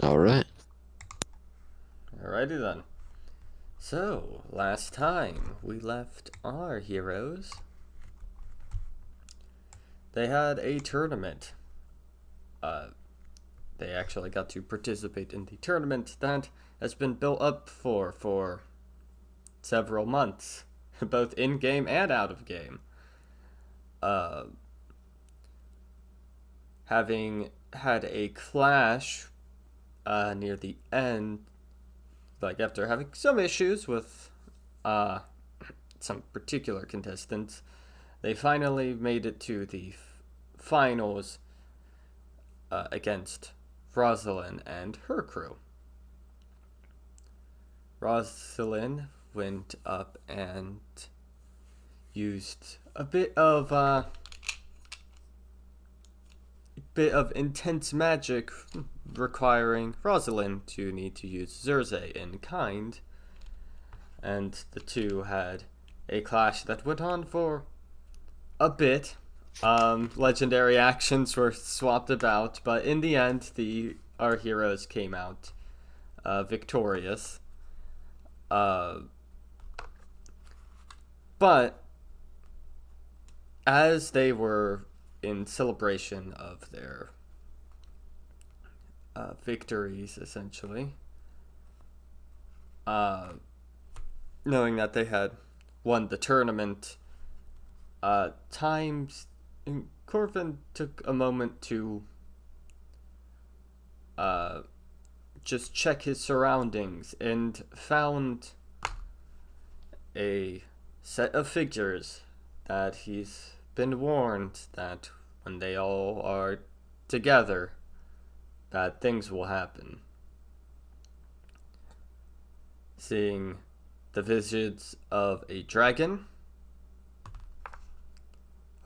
Alright. Alrighty then. So, last time we left our heroes, they had a tournament. Uh, they actually got to participate in the tournament that has been built up for several months, both in game and out of game. Uh, Having had a clash near the end, like after having some issues with uh, some particular contestants, they finally made it to the finals against Rosalind and her crew. Rosalind went up and used a bit of intense magic, requiring Rosalind to need to use Zurze in kind, and the two had a clash that went on for a bit. Legendary actions were swapped about, but in the end, our heroes came out victorious. Uh, but as they were in celebration of their victories, essentially, uh, knowing that they had won the tournament, times Corvin took a moment to uh, just check his surroundings and found a set of figures that he's been warned that when they all are together, bad things will happen. Seeing the visage of a dragon,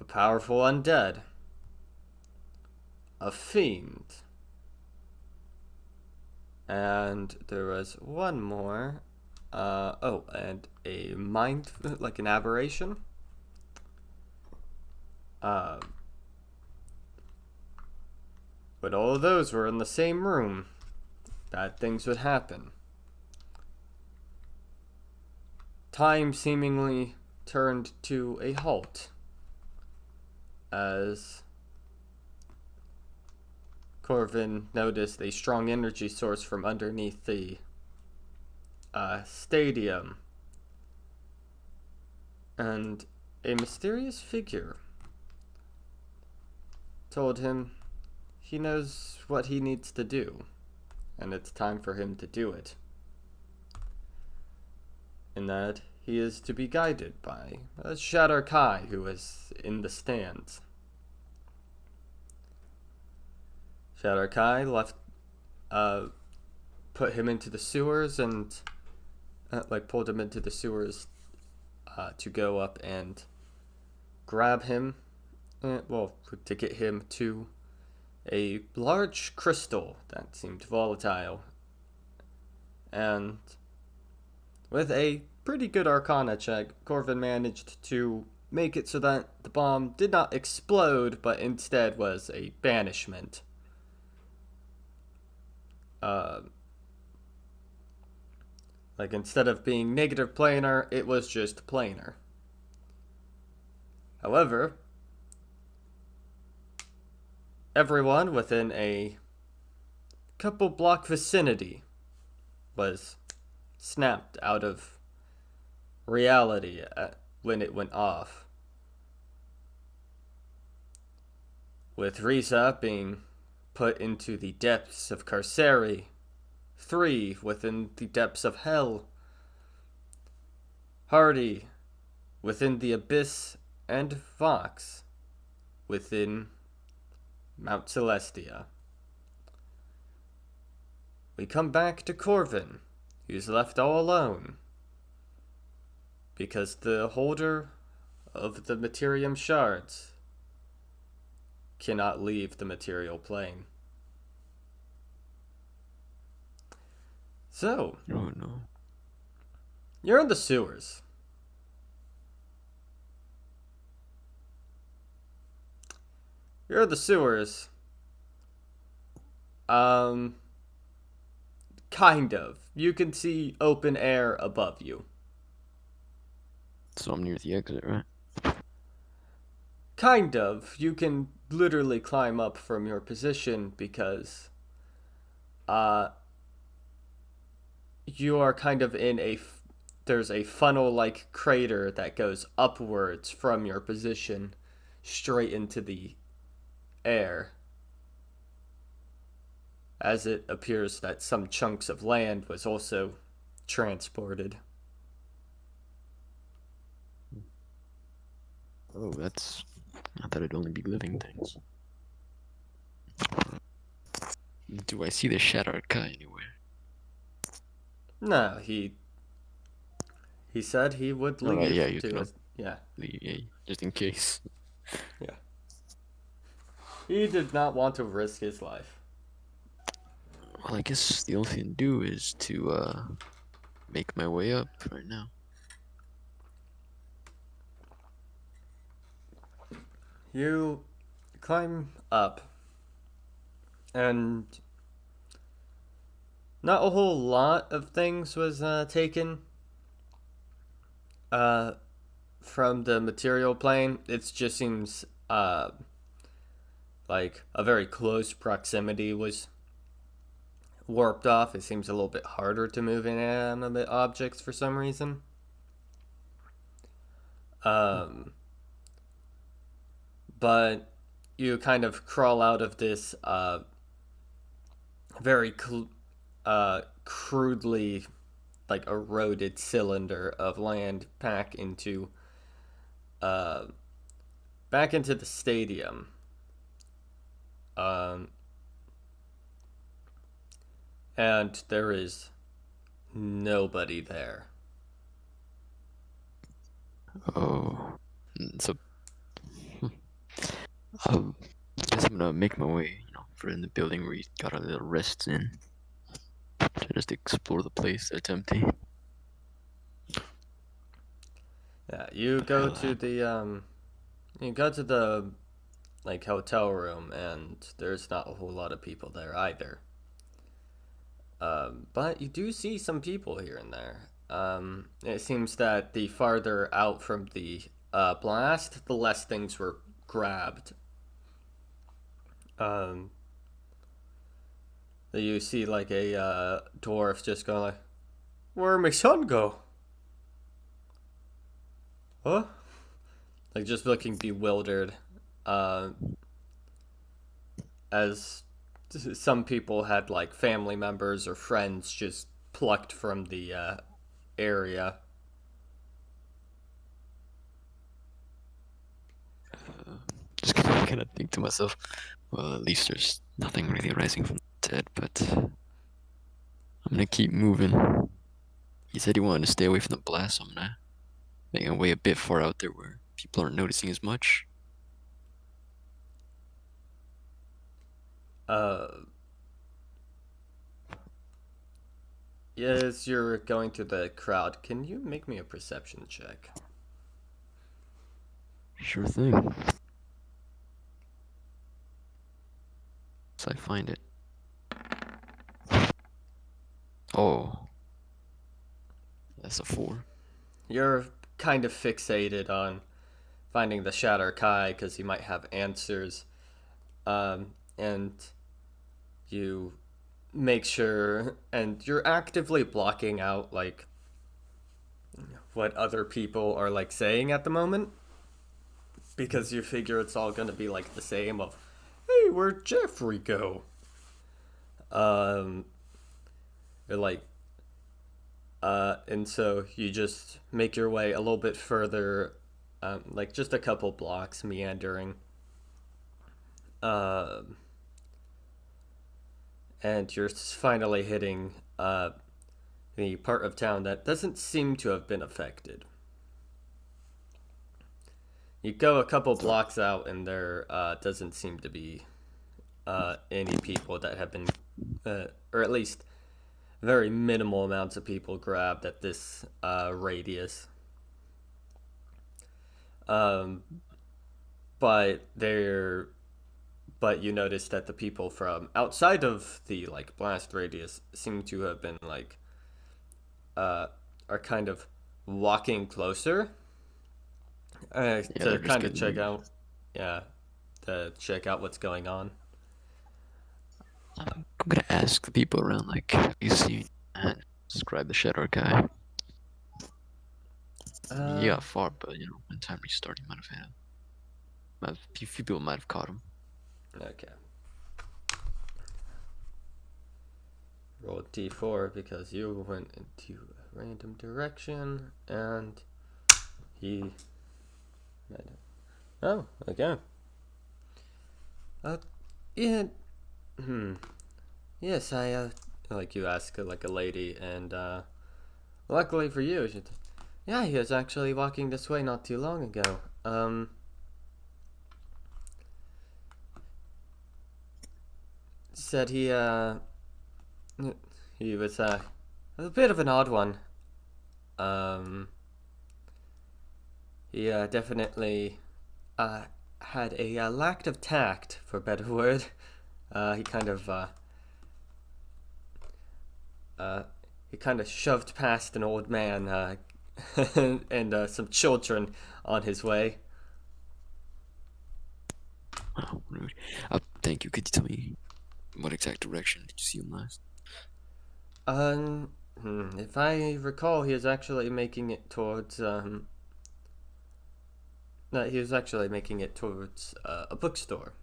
a powerful undead, a fiend, and there was one more. And a mind, like an aberration. Uh, but all of those were in the same room. Bad things would happen. Time seemingly turned to a halt as Corvin noticed a strong energy source from underneath the stadium, and a mysterious figure told him he knows what he needs to do, and it's time for him to do it. In that he is to be guided by Shatter Kai, who is in the stands. Shatter Kai uh, put him into the sewers and pulled him into the sewers to go up and grab him. To get him to a large crystal that seemed volatile, and with a pretty good Arcana check, Corvin managed to make it so that the bomb did not explode, but instead was a banishment. Uh, instead of being negative planar, it was just planar. However, everyone within a couple block vicinity was snapped out of reality when it went off. With Riza being put into the depths of Carceri, 3 within the depths of hell, Hardy within the abyss, and Vox within Mount Celestia. We come back to Corvin, who's left all alone, because the holder of the Materium shards cannot leave the material plane. So, Oh no. you're in the sewers. You're in the sewers. Um, Kind of. You can see open air above you. So I'm near the exit, right? Kind of. You can literally climb up from your position because uh, you are kind of in there's a funnel like crater that goes upwards from your position straight into the air, as it appears that some chunks of land was also transported. Oh, that's. I thought it'd only be living things. Do I see the Shadow Kai anywhere? No, he said he would Alright, yeah, leave you to know, us. Yeah, yeah, just in case. yeah. He did not want to risk his life. Well, I guess the only thing to do is to make my way up right now. You climb up, and not a whole lot of things was taken uh, from the material plane. It just seems like a very close proximity was warped off. It seems a little bit harder to move inanimate objects for some reason. Um, but you kind of crawl out of this very crudely like eroded cylinder of land uh, back into the stadium. Um, and there is nobody there. Oh, so I guess I'm gonna make my way, for in the building where you got a little rests in to just explore the place that's empty. Yeah, you The go hell to happened? the like hotel room, and there's not a whole lot of people there either. But you do see some people here and there. It seems that the farther out from the blast, the less things were grabbed. Um, you see like a dwarf just going like, "Where'd my son go? Huh?" Like just looking bewildered. Uh, as some people had like family members or friends just plucked from the area. Just kind of think to myself, well, at least there's nothing really rising from the dead, but I'm gonna keep moving. He said he wanted to stay away from the blast, so I'm gonna make my way a bit far out there where people aren't noticing as much. Uh, as you're going through the crowd, can you make me a perception check? Sure thing. So I find it. Oh, that's a 4. You're kind of fixated on finding the Shatter Kai because he might have answers, and you make sure, and you're actively blocking out like what other people are like saying at the moment because you figure it's all gonna be like the same of, hey, where'd Jeffrey go? Um, like, and so you just make your way a little bit further, like just a couple blocks, meandering. Um, and you're finally hitting the part of town that doesn't seem to have been affected. You go a couple So, blocks out, and there doesn't seem to be any people that have been, or at least very minimal amounts of people grabbed at this radius. Um, but there but you notice that the people from outside of the like blast radius seem to have been like uh are kind of walking closer Yeah, to they're just kind of getting check weird. out, yeah, to check out what's going on. I'm gonna ask the people around, like, have you seen and describe the Shadow guy? He Uh, got far, but when time restarted, he might have had. A few people might have caught him. okay. Roll d4 because you went into a random direction and he. Oh, okay. Uh, yeah. Hmm. Yes, I like you ask like a lady, and luckily for you, yeah, he was actually walking this way not too long ago. Said he was a bit of an odd one. Um, he definitely uh had a lack of tact, for a better word. He kind of uh, he kind of shoved past an old man and some children on his way. Oh, rude. Thank you. Could you tell me what exact direction did you see him last? If I recall, he was actually making it towards no, he was actually making it towards a bookstore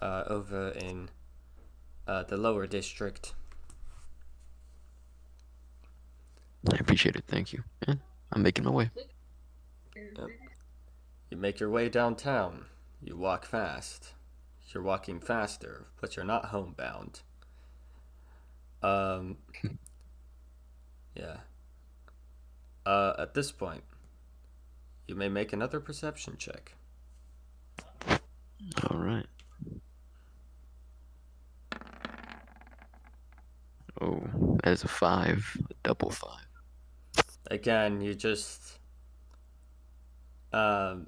over in the lower district. I appreciate it. Thank you. Yeah, I'm making my way. Yep. You make your way downtown. You walk fast. You're walking faster, but you're not homebound. Um, yeah. At this point, you may make another perception check. All right. Oh, that is a 5, a double 5. Again, you just um,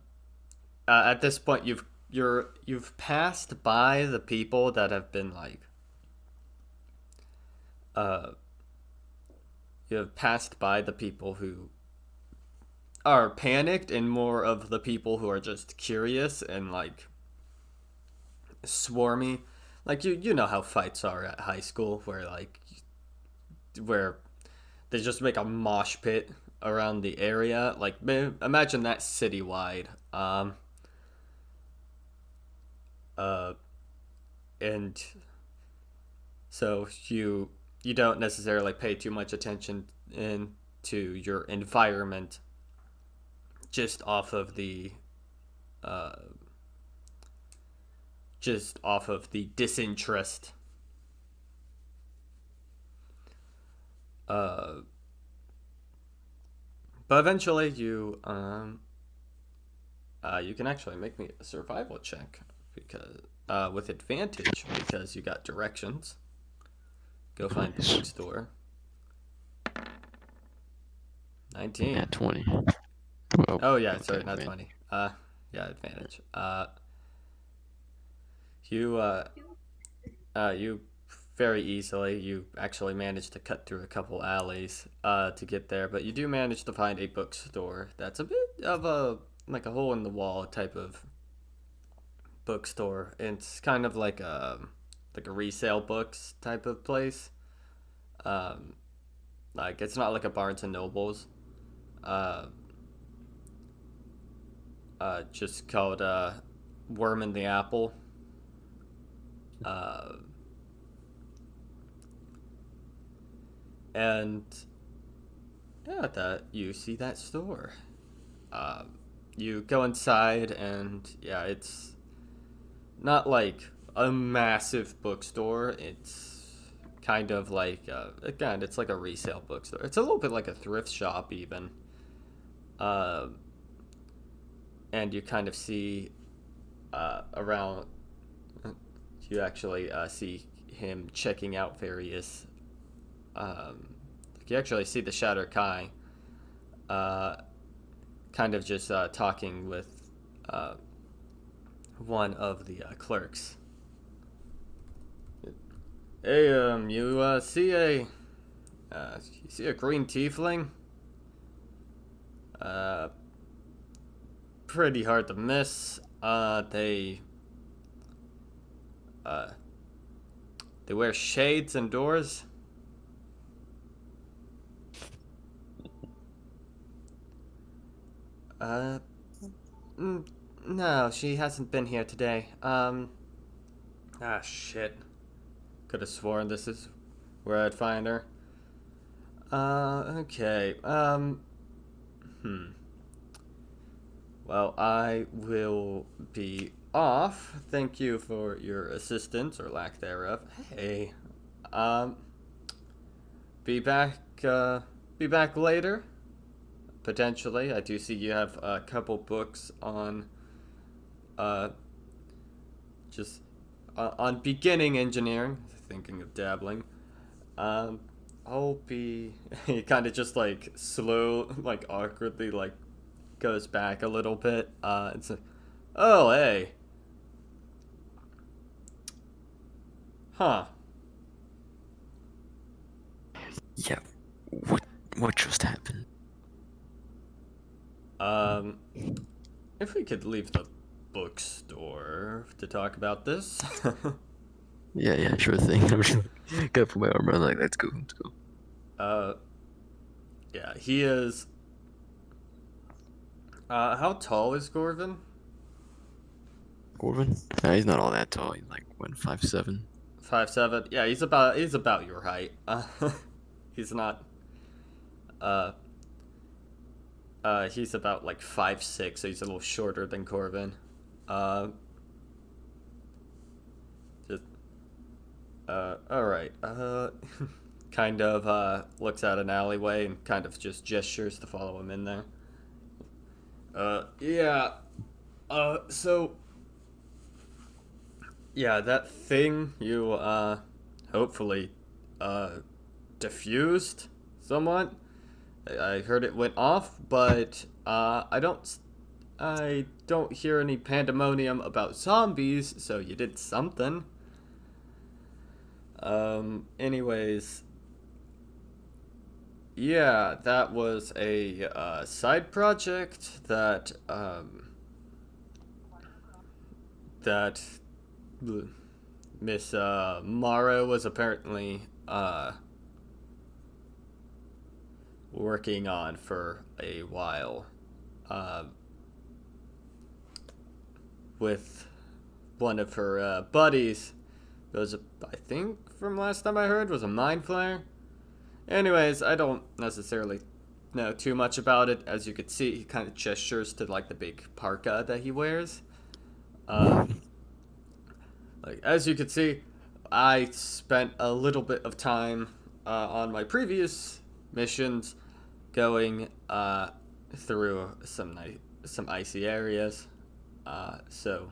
at this point you've passed by the people that have been like uh, you have passed by the people who are panicked and more of the people who are just curious and like swarmy. Like you know how fights are at high school where they just make a mosh pit around the area. Like imagine that citywide. Uh, and so you don't necessarily pay too much attention to your environment just off of the uh, disinterest. Uh, but eventually you can actually make me a survival check because with advantage because you got directions. Go find the Nice. bookstore. 19. Yeah, 20. Oh, Oh yeah, okay, sorry, not man. 20. Yeah, advantage. You you very easily you actually managed to cut through a couple alleys to get there, but you do manage to find a bookstore that's a bit of a like a hole in the wall type of bookstore. It's kind of like a resale books type of place. Um, like it's not like a Barnes and Nobles. Uh, just called Worm in the Apple. Uh, and yeah, that you see that store. You go inside, and yeah, it's not like a massive bookstore. It's kind of like again, it's like a resale bookstore. It's a little bit like a thrift shop, even. Uh, and you kind of see around. You actually see him checking out various. You actually see the Shatter Kai uh, kind of just talking with one of the clerks. Hey, you see a green tiefling? Uh, Pretty hard to miss. Uh, they wear shades indoors. Uh, no, she hasn't been here today. Shit. Could have sworn this is where I'd find her. Okay. Well, I will be off. Thank you for your assistance or lack thereof. Hey, um, be back. Be back later. Potentially, I do see you have a couple books on, uh, just on beginning engineering. Thinking of dabbling. Um, I'll be. He kind of just like slow, like awkwardly, like goes back a little bit. It's like, oh hey, huh? Yeah. What just happened? Um, if we could leave the bookstore to talk about this. Yeah, sure thing. I'm just gotta put my arm around like let's go. uh, yeah, he is. How tall is Gorvin? Corbin? He's not all that tall. He's like 157. 5'7". Yeah, he's about your height. He's not. Uh, he's about like 5'6", so he's a little shorter than Corvin. Uh, just all right. Kind of looks out an alleyway and kind of just gestures to follow him in there. Yeah. So yeah, that thing you hopefully diffused somewhat. I heard it went off, but I don't hear any pandemonium about zombies, so you did something. Anyways, yeah, that was a side project that Miss Mara was apparently working on for a while, uh, with one of her buddies. Was I think from last time I heard was a mind flare. Anyways, I don't necessarily know too much about it. As you could see, he kind of gestures to like the big parka that he wears. Like as you could see, I spent a little bit of time on my previous missions going through some icy areas. So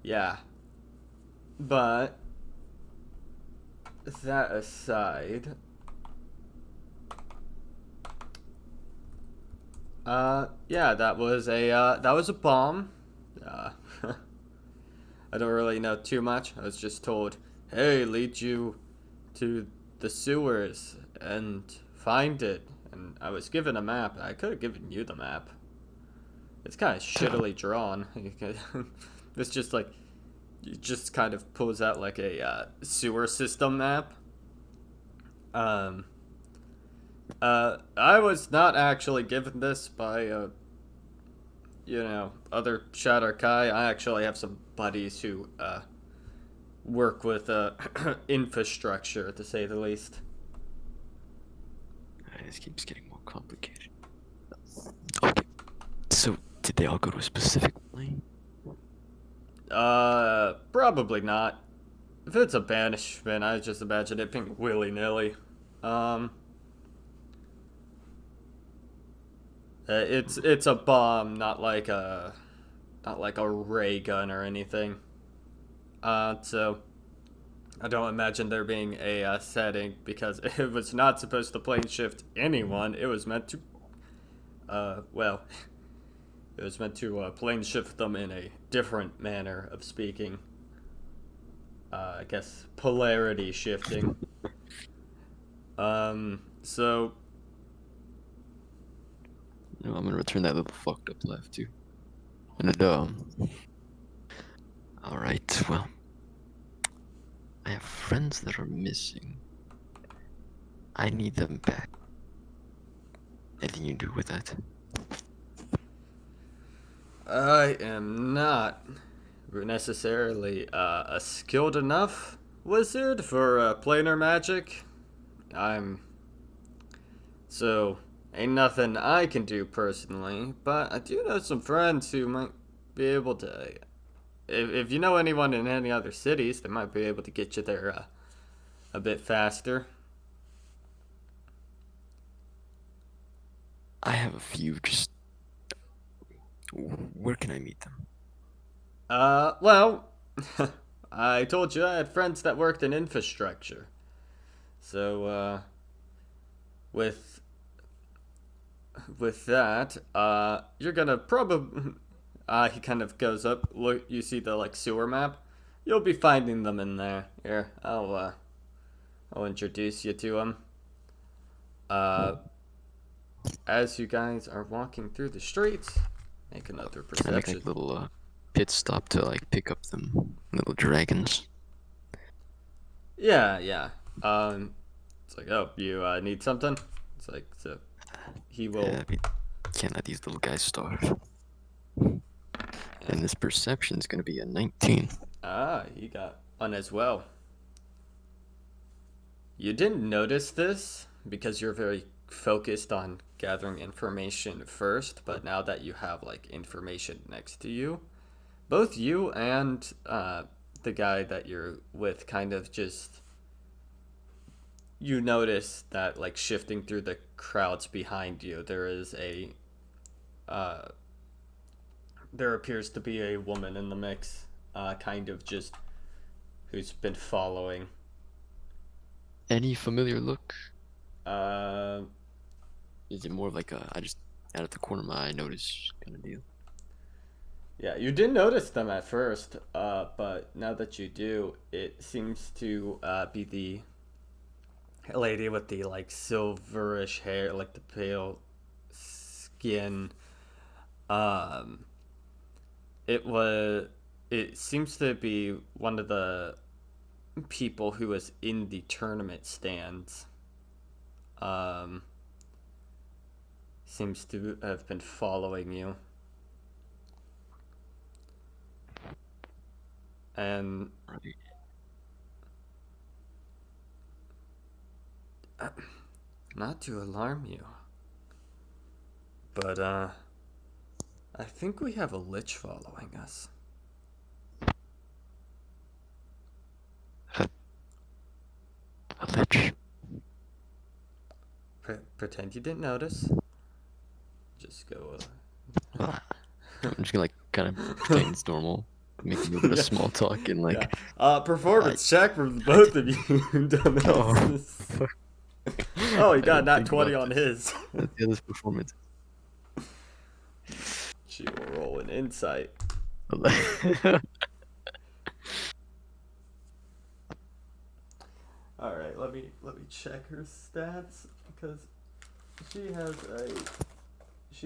yeah, but that aside, yeah, that was a bomb. Uh, I don't really know too much. I was just told, "Hey, lead you to the sewers and find it." And I was given a map. I could have given you the map. It's kind of shittily drawn. It's just like, it just kind of pulls out like a sewer system map. Um, I was not actually given this by other Shadow Kai. I actually have some buddies who work with infrastructure, to say the least. This keeps getting more complicated. Okay, so did they all go to a specific plane? Probably not. If it's a banishment, I just imagine it being willy nilly. Um, it's a bomb, not like a ray gun or anything. So I don't imagine there being a setting because it was not supposed to plane shift anyone. It was meant to, well, It was meant to plane shift them in a different manner of speaking. I guess polarity shifting. So No, I'm gonna return that little fucked up laugh too. And alright, well, I have friends that are missing. I need them back. Anything you do with that? I am not necessarily a skilled enough wizard for planar magic. I'm so ain't nothing I can do personally, but I do know some friends who might be able to. If you know anyone in any other cities, they might be able to get you there a bit faster. I have a few, just where can I meet them? Well, I told you I had friends that worked in infrastructure. So, with that, you're gonna probably. He kind of goes up. Look, you see the like sewer map. You'll be finding them in there. Here, I'll introduce you to them. Uh, as you guys are walking through the streets, make another Can I make like perception. a little pit stop to like pick up them little dragons? Yeah, yeah. It's like, oh, you need something? It's like, so he will. Yeah, I mean, can't let these little guys starve. And this perception's gonna be a 19. He got one as well. You didn't notice this because you're very focused on gathering information first, but now that you have like information next to you, both you and the guy that you're with kind of just you notice that like shifting through the crowds behind you, uh, there appears to be a woman in the mix, kind of just who's been following. Any familiar look? Uh, Is it more of like a I just out of the corner of my eye notice kind of deal? yeah, you didn't notice them at first, but now that you do, it seems to be the lady with the like silverish hair, like the pale skin. Um, it was. It seems to be one of the people who was in the tournament stands. Um, seems to have been following you. And Right. not to alarm you, but I think we have a lich following us. A lich. Pretend you didn't notice. Just go. Well, I'm just gonna like kind of pretend it's normal, make a little bit of Yeah. small talk and like. Yeah. Performance check for both of you, Oh, dumbasses. fuck. Oh, he I got didn't nat think 20 about on his. Let's get this performance. She will roll an insight. All right, let me check her stats because she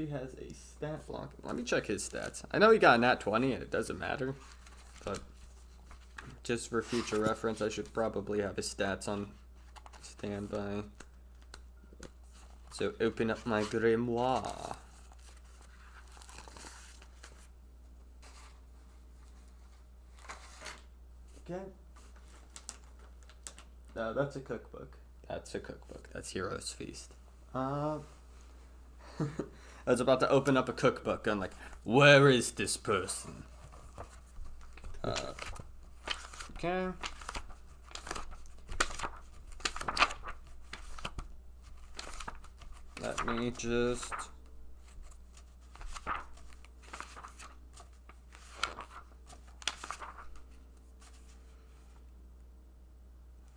has a stat block. Let me check his stats. I know he got a nat 20 and it doesn't matter, but just for future reference, I should probably have his stats on standby. So open up my grimoire. Okay. No, that's a cookbook. That's a cookbook. That's Hero's Feast. I was about to open up a cookbook and like, where is this person? Okay. Let me just.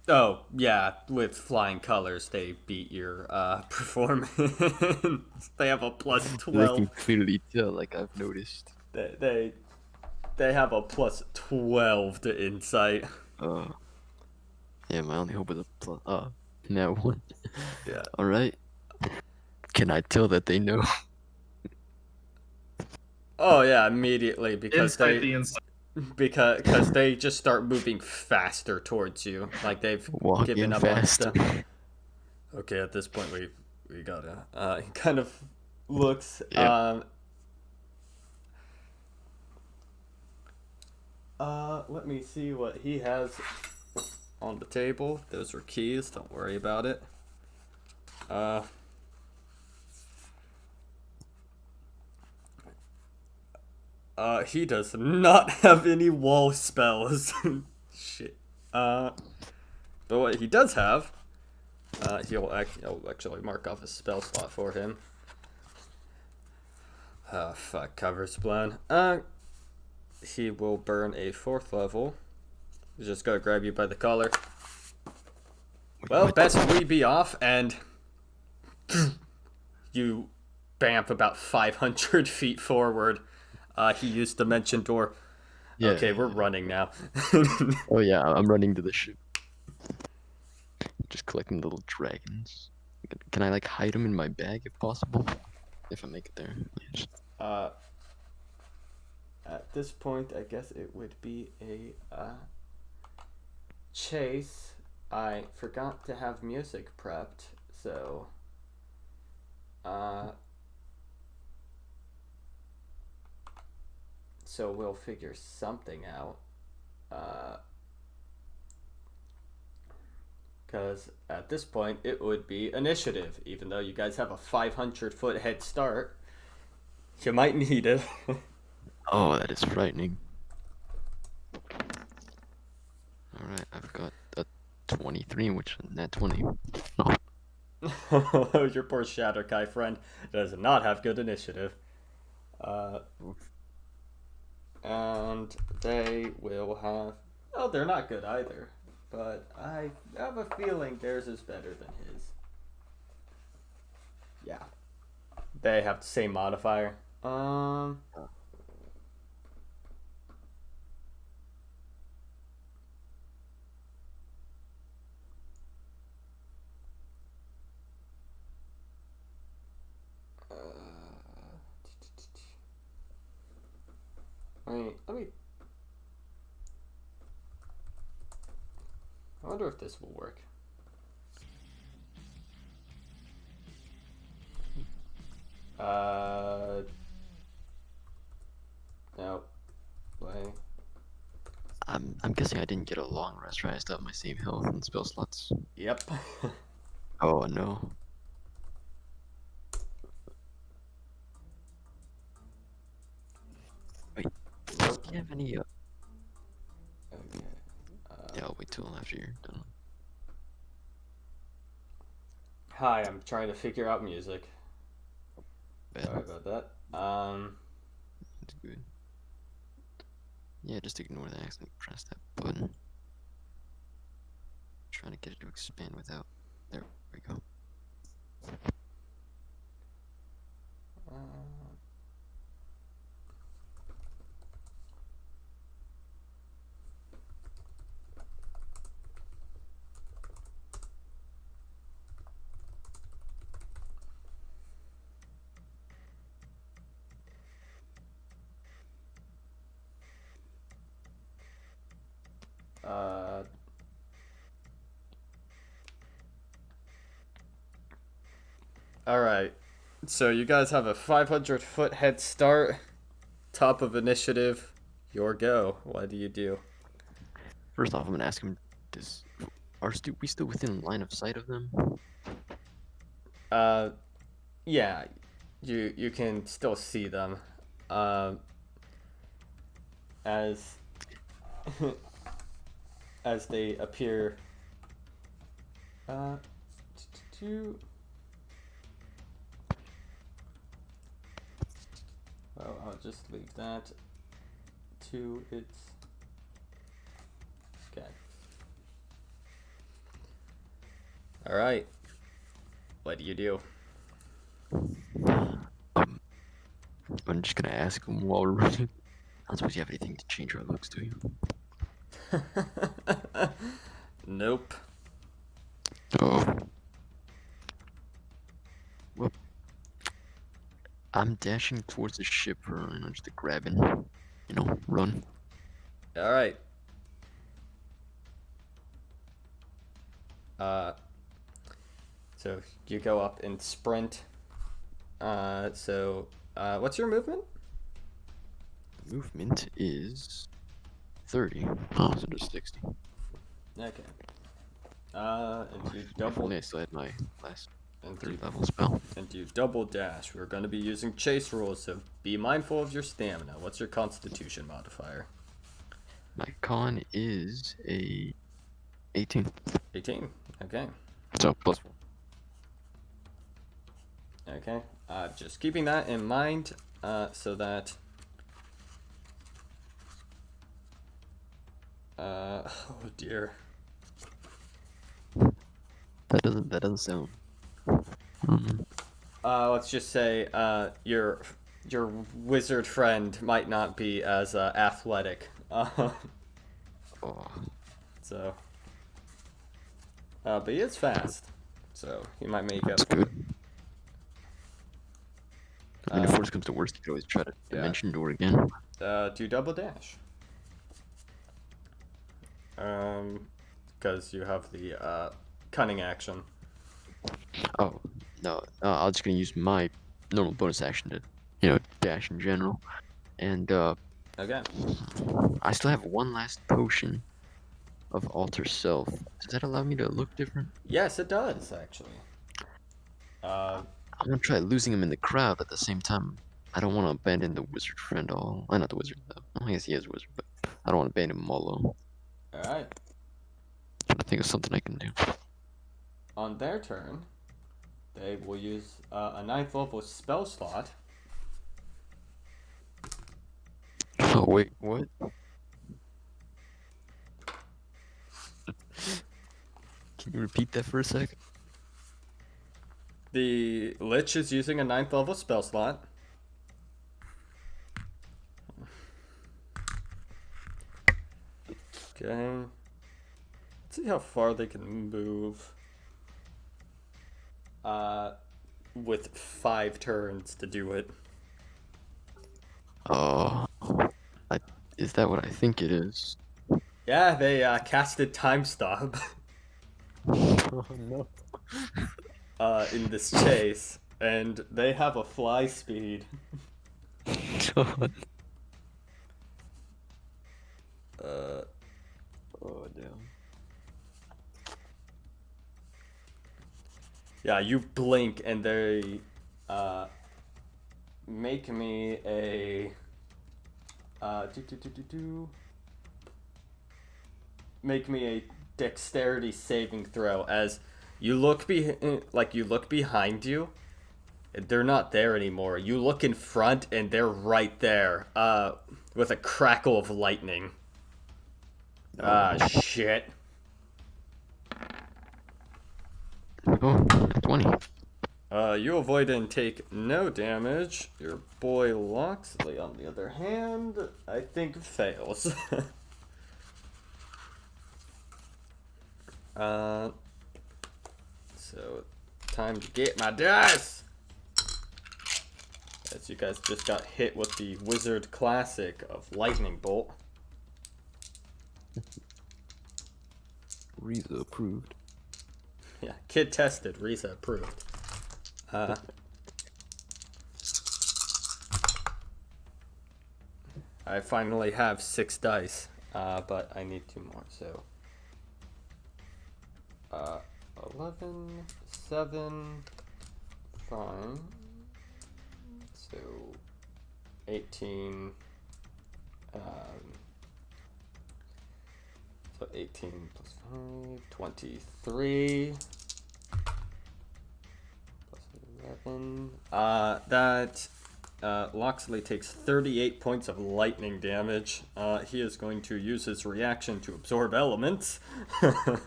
Oh, yeah, with flying colors, they beat your performance. They have a plus They 12. can clearly tell, like I've noticed. They, they, they have a plus 12 to insight. Uh, yeah, my only hope is a plus. Now one. Yeah. All right. Can I tell that they know? Oh, yeah, immediately Insight the insight. because they just start moving faster towards you, like they've given Walking up on fast. stuff. Okay, at this point we gotta. He kind of looks. Yeah. Let me see what he has on the table. Those are keys. Don't worry about it. He does not have any wall spells. Shit. But what he does have, he'll actually mark off a spell slot for him. Fuck, cover's blown. He will burn a 4th level. He's just gonna grab you by the collar. Well, best we be off, and you bamf about 500 feet forward. He used Dimension Door. Yeah. Okay, we're running now. Oh yeah, I'm running to the ship. Just collecting little dragons. Can I like hide them in my bag if possible? If I make it there. Yeah, just- At this point, I guess it would be a chase. I forgot to have music prepped, so so we'll figure something out. Because at this point, it would be initiative, even though you guys have a 500-foot head start. You might need it. Oh, that is frightening. Alright, I've got a 23, which is net 20. Oh, Your poor Shatterkai friend does not have good initiative. And they will have. Oh, they're not good either. But I have a feeling theirs is better than his. Yeah. They have the same modifier. Let me. I wonder if this will work. No. Play. I'm guessing I didn't get a long rest, right? I still have my same health and spell slots. Yep. Oh no. Wait, do you have any? Okay. Yeah, I'll wait till after you're done. Hi, I'm trying to figure out music. Bad. Sorry about that. It's good. Yeah, just ignore that. Accidentally press that button. Trying to get it to expand without. There we go. Alright. So you guys have a 500-foot head start. Top of initiative. Your go. What do you do? First off, I'm gonna ask him: we still within line of sight of them? Yeah. You can still see them. As as they appear. Well, I'll just leave that to its. Okay. All right. What do you do? I'm just gonna ask him while we're running. I don't suppose you have anything to change our looks, do you? Nope. Oh. Well, I'm dashing towards the ship for, just to grab and, run. All right. So you go up and sprint. What's your movement? Movement is 30. Oh, so just 60. Okay. And you double I still had my last and 3rd you, level spell. and you double dash. We're going to be using chase rules, so be mindful of your stamina. What's your Constitution modifier? My con is a 18. 18. Okay. So plus 4. Okay. Just keeping that in mind, so that. Oh dear. That doesn't sound. Mm, Let's just say your wizard friend might not be as athletic. oh, So. But he is fast, so he might make up. that's good. I mean, if Uh, worst comes to worst, you could always try to yeah. dimension door again. Do double dash. Because you have the cunning action. Oh, no. I'm just gonna use my normal bonus action to, dash in general. And, Okay. I still have one last potion of Alter Self. Does that allow me to look different? Yes, it does actually. I'm gonna try losing him in the crowd at the same time. I don't want to abandon the wizard friend all. Not the wizard, though. I guess he is a wizard, but I don't want to abandon him all alone. All right. Trying to think of something I can do. On their turn, they will use a 9th level spell slot. Oh wait, what? Can you repeat that for a second? The Lich is using a 9th level spell slot. Okay. Let's see how far they can move. With 5 turns to do it. Oh, is that what I think it is? Yeah, they casted Time Stop Oh no. in this chase, and they have a fly speed. God. Uh, Oh damn. yeah, you blink and they make me a make me a dexterity saving throw as you look behind you. They're not there anymore. You look in front and they're right there with a crackle of lightning. Ah, shit. Oh, 20. You avoid and take no damage. Your boy Loxley, on the other hand, I think fails. So time to get my dice. As you guys just got hit with the Wizard Classic of Lightning Bolt. Riza approved. Yeah, kid tested, Risa approved. I finally have 6 dice, but I need 2 more, so 11, 7, fine. So 18, so 18 plus 5, 23. Plus 11. Loxley takes 38 points of lightning damage. He is going to use his reaction to absorb elements. I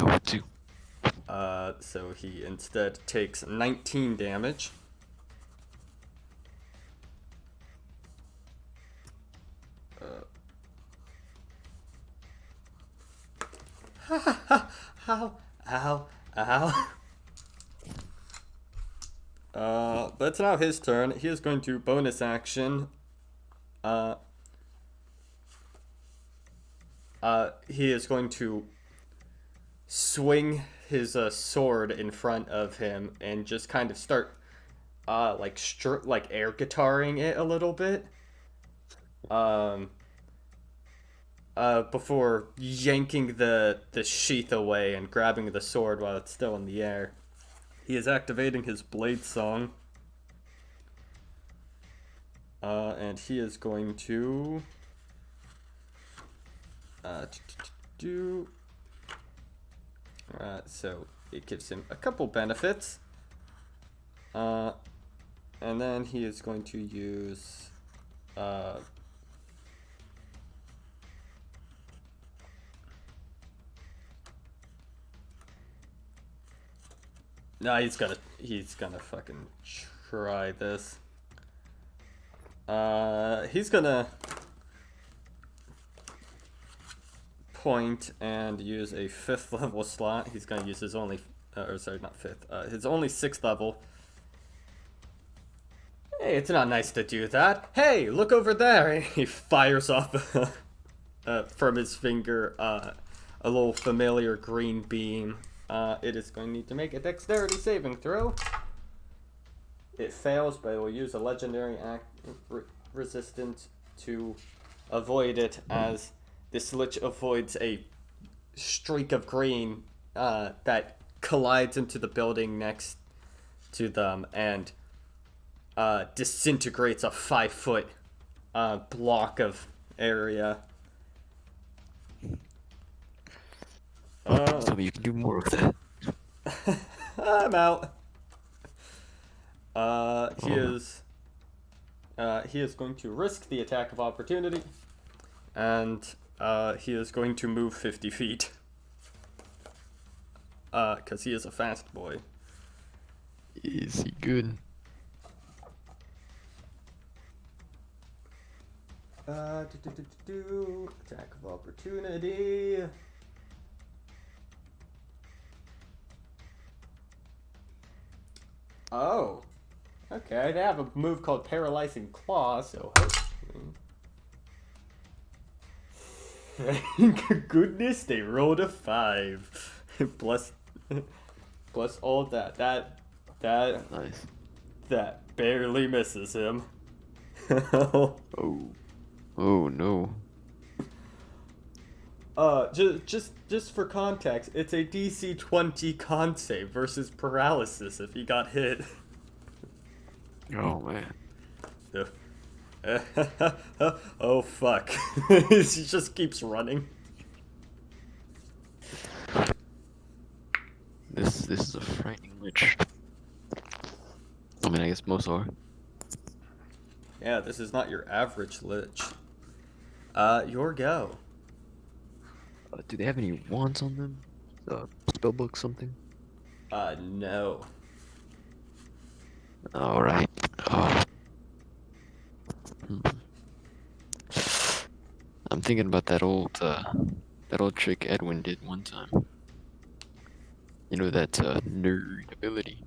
would too. So he instead takes 19 damage. Ow, ow, ow. But it's now his turn. He is going to bonus action. He is going to swing his sword in front of him and just kind of start like air guitaring it a little bit. Before yanking the sheath away and grabbing the sword while it's still in the air. He is activating his blade song. And he is going to do. So it gives him a couple benefits. And then he is going to use. No, he's gonna fucking try this. He's gonna point and use a 5th level slot. He's gonna use his only, not 5th, his only 6th level. Hey, it's not nice to do that. Hey, look over there! And he fires off from his finger a little familiar green beam. It is going to need to make a dexterity saving throw. It fails, but it will use a legendary resistance to avoid it, as this lich avoids a streak of green that collides into the building next to them and disintegrates a 5-foot block of area. Tell me you can do more with that. I'm out. He is going to risk the attack of opportunity, and he is going to move 50 feet. Because he is a fast boy. Is he good? Attack of opportunity. Oh. Okay, they have a move called Paralyzing Claw, so thank goodness they rolled a 5. plus all that. Nice. That barely misses him. Oh. Oh no. Just for context, it's a DC 20 con save versus paralysis if he got hit. Oh man. Oh fuck. He just keeps running. This is a frightening lich. I mean, I guess most are. Yeah, this is not your average lich. Your go. Do they have any wands on them? Spellbook something? No. Alright. Oh. I'm thinking about that old trick Edwin did one time. You know, that nerd ability.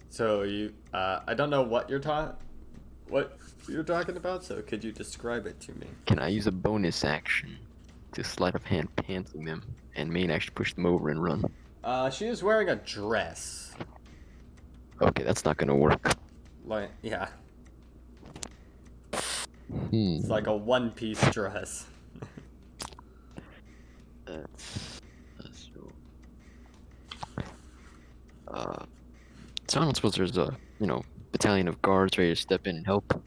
So I don't know what you're talking about, so could you describe it to me? Can I use a bonus action to sleight of hand pantsing them and main action push them over and run? She is wearing a dress. Okay, that's not gonna work. Like, yeah. It's It's like a one-piece dress. So I don't suppose there's a, battalion of guards ready to step in and help.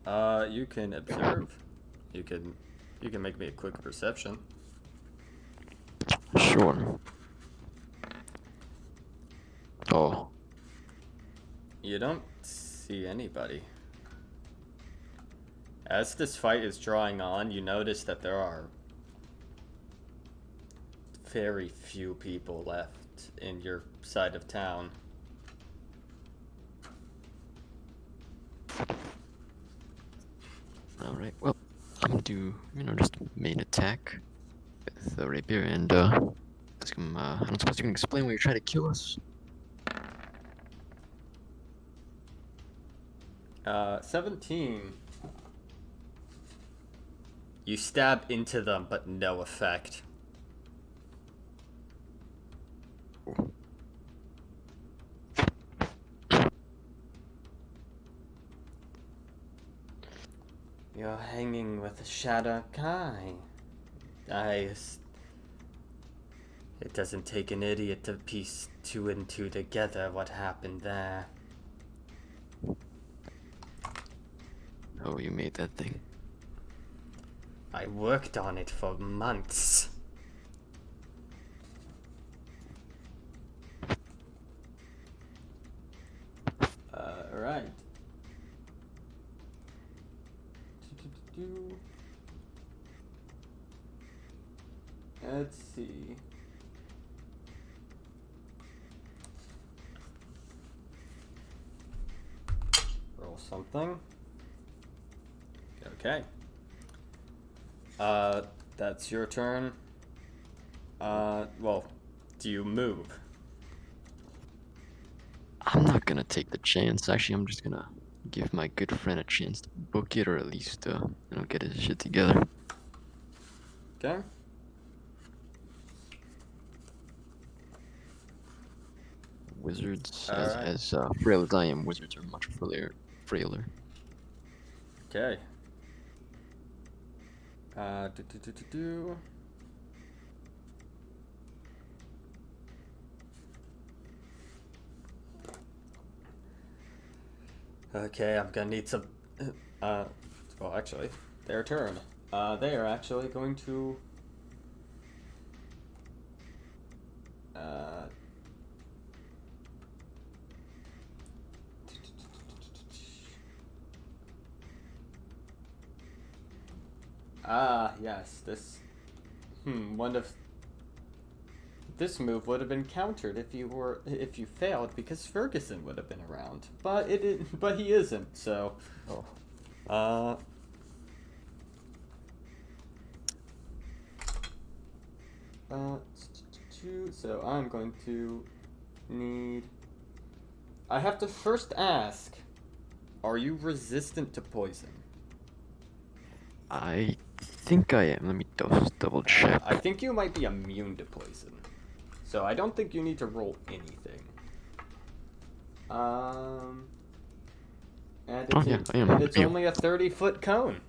You can observe. You can make me a quick perception. Sure. Oh. You don't see anybody. As this fight is drawing on, you notice that there are very few people left in your side of town. Alright, well, I'm gonna do, just main attack with the rapier and, ask him, I don't suppose you can explain why you're trying to kill us? 17. You stab into them, but no effect. You're hanging with Shadow Kai. It doesn't take an idiot to piece two and two together what happened there. Oh, you made that thing. I worked on it for months. Alright. Let's see. Roll something. Okay. That's your turn. Well, do you move? I'm not gonna take the chance. Actually, I'm just gonna give my good friend a chance to book it, or at least, get his shit together. Okay. Wizards, Alright. as frail as I am, wizards are much frailer. Okay. Do. Okay, I'm gonna need some. Well, actually, their turn. They are actually going to. Yes, this. One of. This move would have been countered if you failed, because Ferguson would have been around, but he isn't. So, so I'm going to need. I have to first ask, are you resistant to poison? I think I am. Let me double check. I think you might be immune to poison. So I don't think you need to roll anything. And it's, I am. and it's only a 30-foot cone.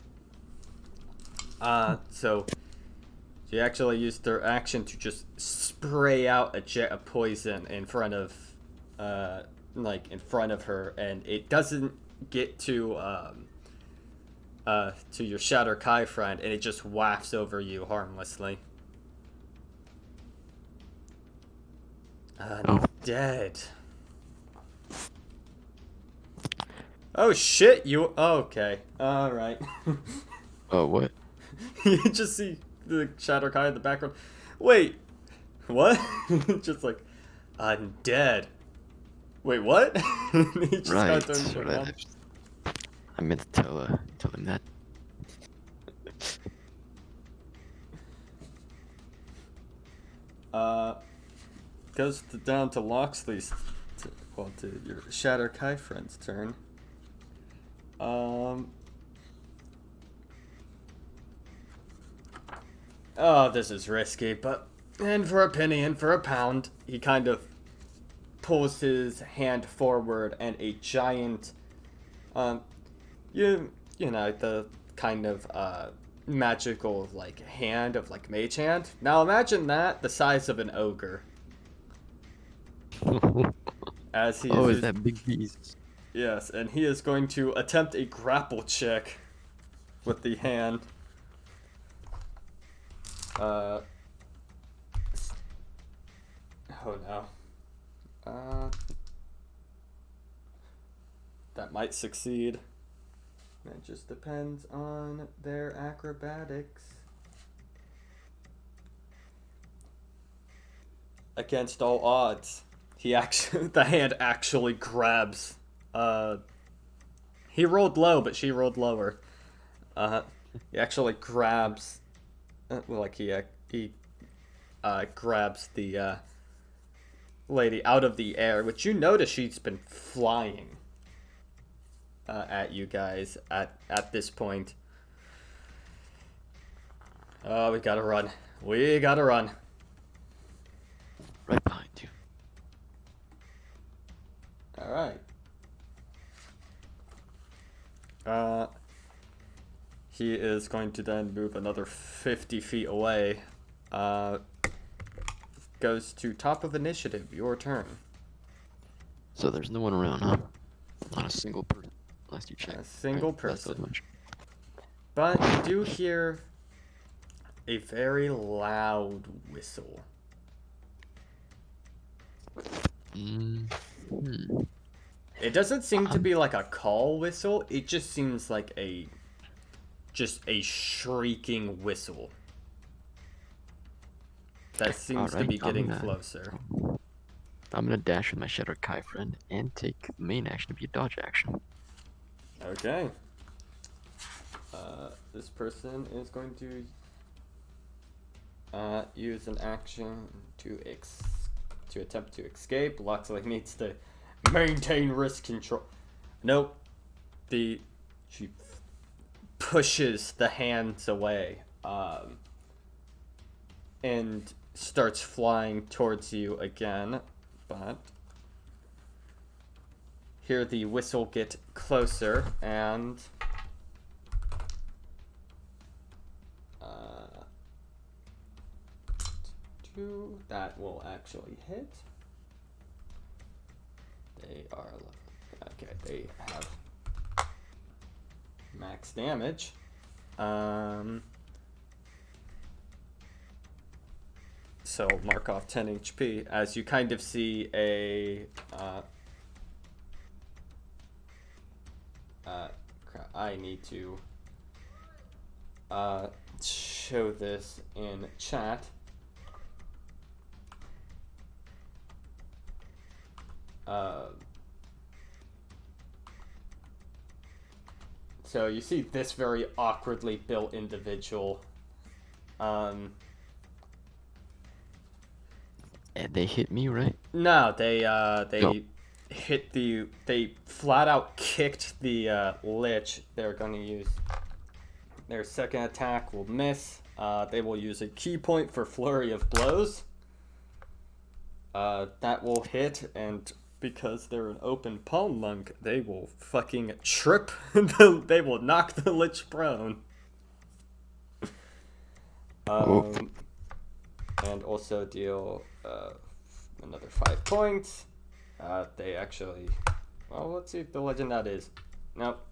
So she actually used their action to just spray out a jet of poison in front of, in front of her, and it doesn't get to your Shatter Kai friend, and it just wafts over you harmlessly. Dead. Oh shit, you. Oh, okay. Alright. Oh, what? You just see the Shadow Kai in the background. Wait. What? Just like, I'm dead. Wait, what? He just Right. turned around. I meant to tell him that. Goes down to Loxley's, to your Shatter Kai friend's turn. Oh, this is risky, but and for a penny and for a pound, he kind of pulls his hand forward, and a giant, you know, the kind of magical hand of mage hand. Now imagine that the size of an ogre. As he is that big beast? Yes, and he is going to attempt a grapple check with the hand. Oh no. That might succeed. That just depends on their acrobatics. Against all odds, the hand actually grabs. He rolled low, but she rolled lower. He actually grabs, he grabs the lady out of the air, which you notice she's been flying at you guys at this point. Oh, we gotta run. We gotta run. Right behind you. All right. He is going to then move another 50 feet away. Goes to top of initiative. Your turn. So there's no one around, huh? Not a single person. Last you checked. A single Right, that's person. much. But you do hear a very loud whistle. It doesn't seem to be like a call whistle. It just seems like a shrieking whistle. That seems to be getting closer. I'm gonna dash with my Shattered Kai friend and take the main action to be a dodge action. Okay. This person is going to use an action to attempt to escape. Luckily needs to maintain wrist control. Nope. She pushes the hands away and starts flying towards you again, but hear the whistle get closer, and that will actually hit. They are okay. They have max damage. So mark off 10 HP as you kind of see a I need to show this in chat. So you see this very awkwardly built individual. And they hit me, right? No, they hit they flat out kicked the lich. They're gonna use their second attack will miss. They will use a key point for flurry of blows. That will hit, and because they're an open palm monk, they will fucking trip. They will knock the lich prone. And also deal another 5 points. They actually, well, let's see if the legend that is. Nope.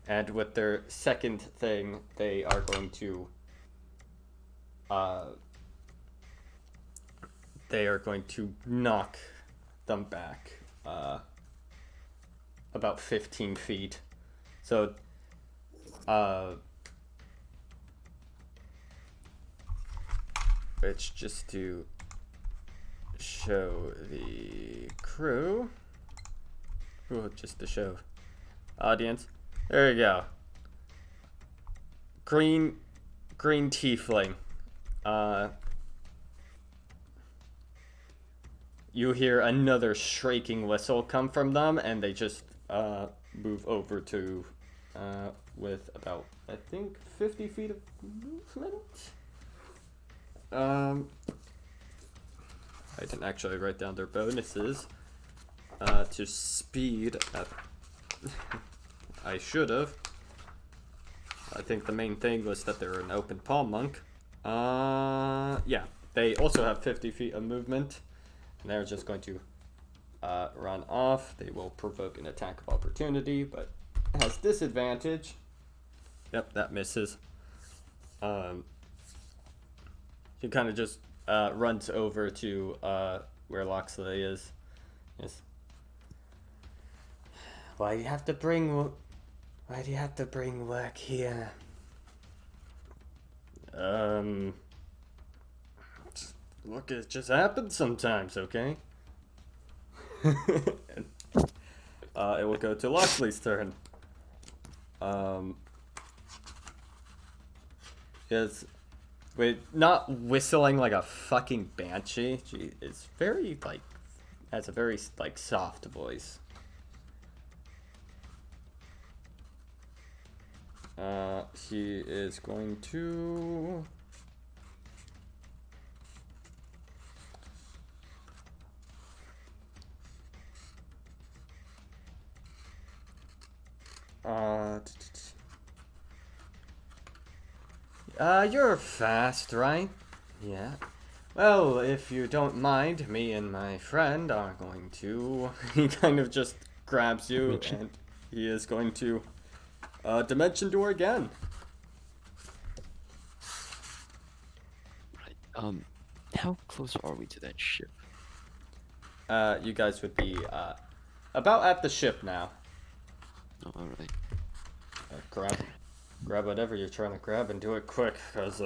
And with their second thing, they are going to knock them back about 15 feet. So it's just to show the crew. Ooh, just to show audience. There you go. Green tiefling. You hear another shrieking whistle come from them, and they just move over to with about, I think, 50 feet of movement. I didn't actually write down their bonuses to speed. I should have. I think the main thing was that they're an open palm monk. Yeah, they also have 50 feet of movement, and they're just going to run off. They will provoke an attack of opportunity, but has disadvantage. Yep, that misses. She kind of just runs over to where Loxley is. Yes. Why do you have to bring Why do you have to bring work here? Look, it just happens sometimes, okay? And, it will go to Loxley's turn. Is wait, not whistling like a fucking banshee. She is very like has a very like soft voice. She is going to. You're fast, right? Yeah. Well, if you don't mind, me and my friend are going to. He kind of just grabs you, Dimension. and he is going to dimension door again. Right. How close are we to that ship? You guys would be about at the ship now. Oh, all right. Grab whatever you're trying to grab and do it quick, cause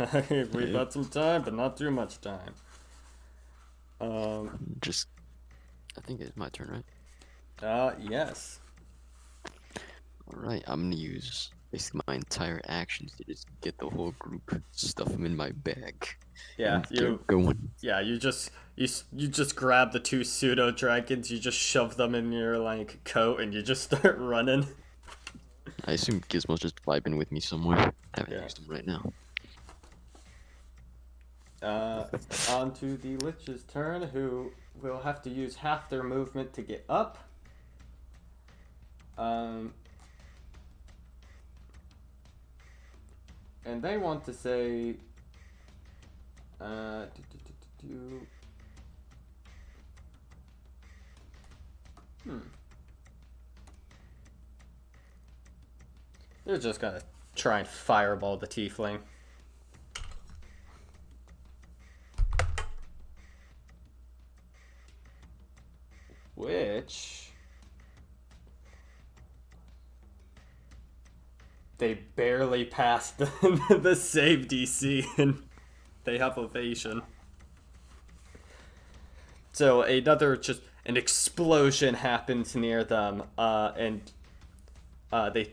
we've got some time, but not too much time. Just, I think it's my turn, right? Yes. All right. I'm gonna use basically my entire actions to just get the whole group, stuff them in my bag. Yeah, and you. get going. Yeah, you just grab the two pseudo dragons, you just shove them in your like coat, and you just start running. I assume Gizmo's just vibing with me somewhere. I haven't Yeah. used him right now. On to the Lich's turn, who will have to use half their movement to get up. And they want to say, They're just gonna try and fireball the tiefling. Which they barely passed the save DC, and they have evasion. So an explosion happens near them, and they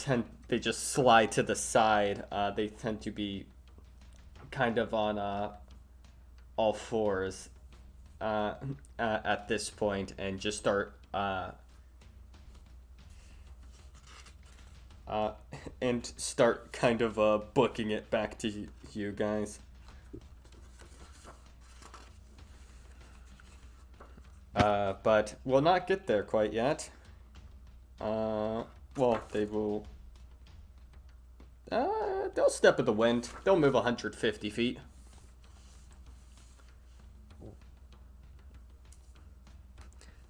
just slide to the side. They tend to be kind of on all fours at this point, and just start kind of booking it back to you guys. But we'll not get there quite yet. Well, they will. They'll step in the wind. They'll move 150 feet.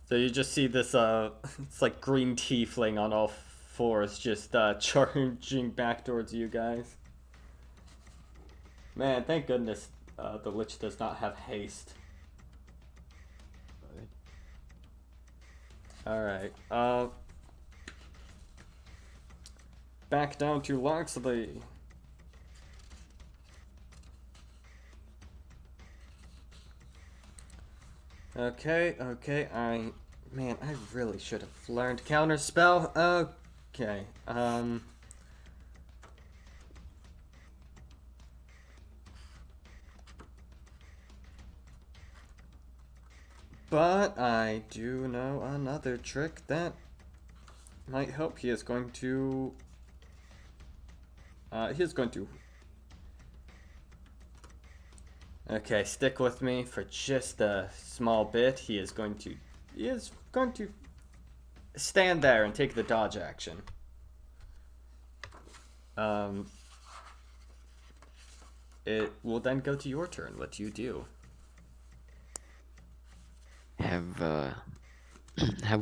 So you just see this, it's like green tiefling on all fours just charging back towards you guys. Man, thank goodness the Lich does not have haste. Alright, back down to Loxley. Okay, I really should have learned Counterspell. Okay, but I do know another trick that might help. He is going to okay, stick with me for just a small bit. He is going to stand there and take the dodge action. It will then go to your turn. What do you do? Have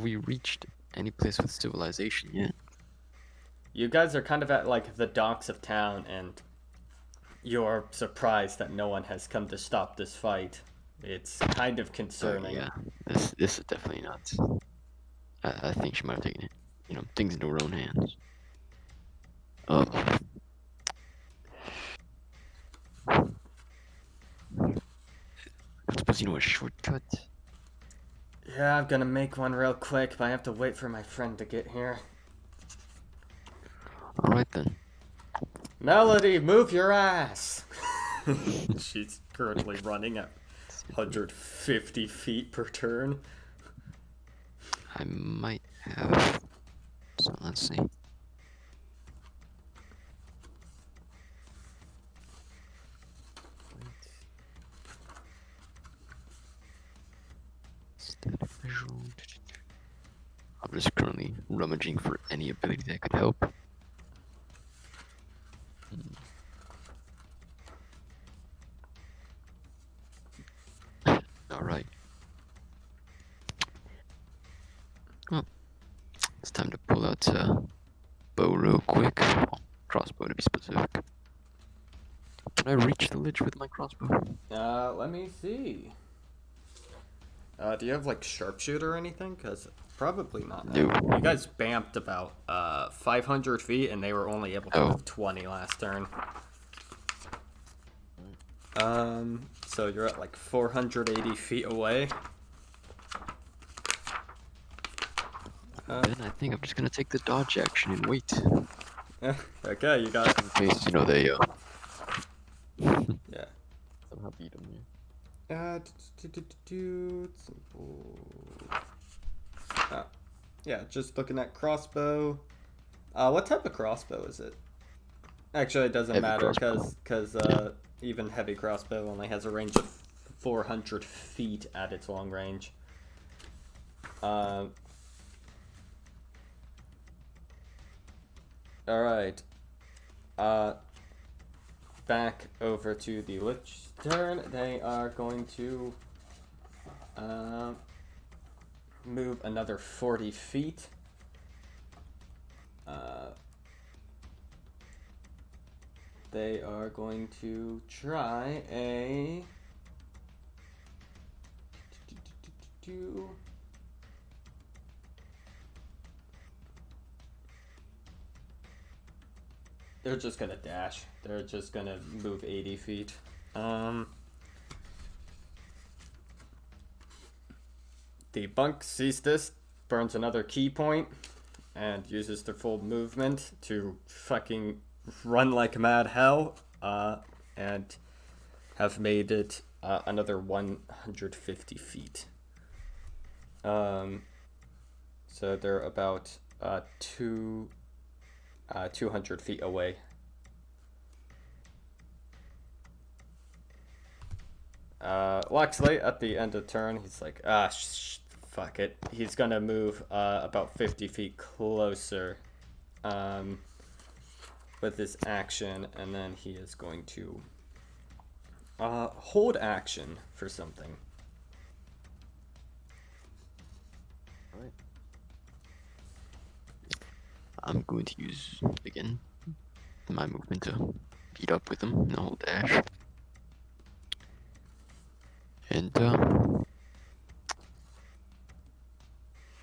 we reached any place with civilization yet? You guys are kind of at like the docks of town, and you're surprised that no one has come to stop this fight. It's kind of concerning. Yeah, this is definitely not. I think she might have taken it. things into her own hands. I suppose you know a shortcut. Yeah, I'm gonna make one real quick, but I have to wait for my friend to get here. All right then. Melody, move your ass! She's currently running at 150 feet per turn. I might have. So let's see. Static visual. I'm just currently rummaging for any ability that could help. Alright. Well, it's time to pull out bow real quick. Well, crossbow to be specific. Can I reach the lich with my crossbow? Let me see. Do you have like sharpshooter or anything? Cause probably not. No. You guys bamped about 500 feet, and they were only able to Oh. move 20 last turn. So you're at like 480 feet away. Then I think I'm just gonna take the dodge action and wait. Okay, you got. In case, they Yeah. somehow beat them here. Simple. Yeah, just looking at crossbow. What type of crossbow is it? Actually, it doesn't Heavy matter crossbow. because even heavy crossbow only has a range of 400 feet at its long range. All right. Back over to the Lich turn. They are going to move another 40 feet. They are going to try a. They're just gonna dash. They're just gonna move 80 feet. The bunk sees this, burns another key point, and uses their full movement to fucking run like mad hell, and have made it another 150 feet. So they're about 200 feet away. Loxley, at the end of turn, he's like, fuck it. He's gonna move about 50 feet closer with this action, and then he is going to hold action for something. Alright. I'm going to use, again, my movement to beat up with them in the whole dash. And,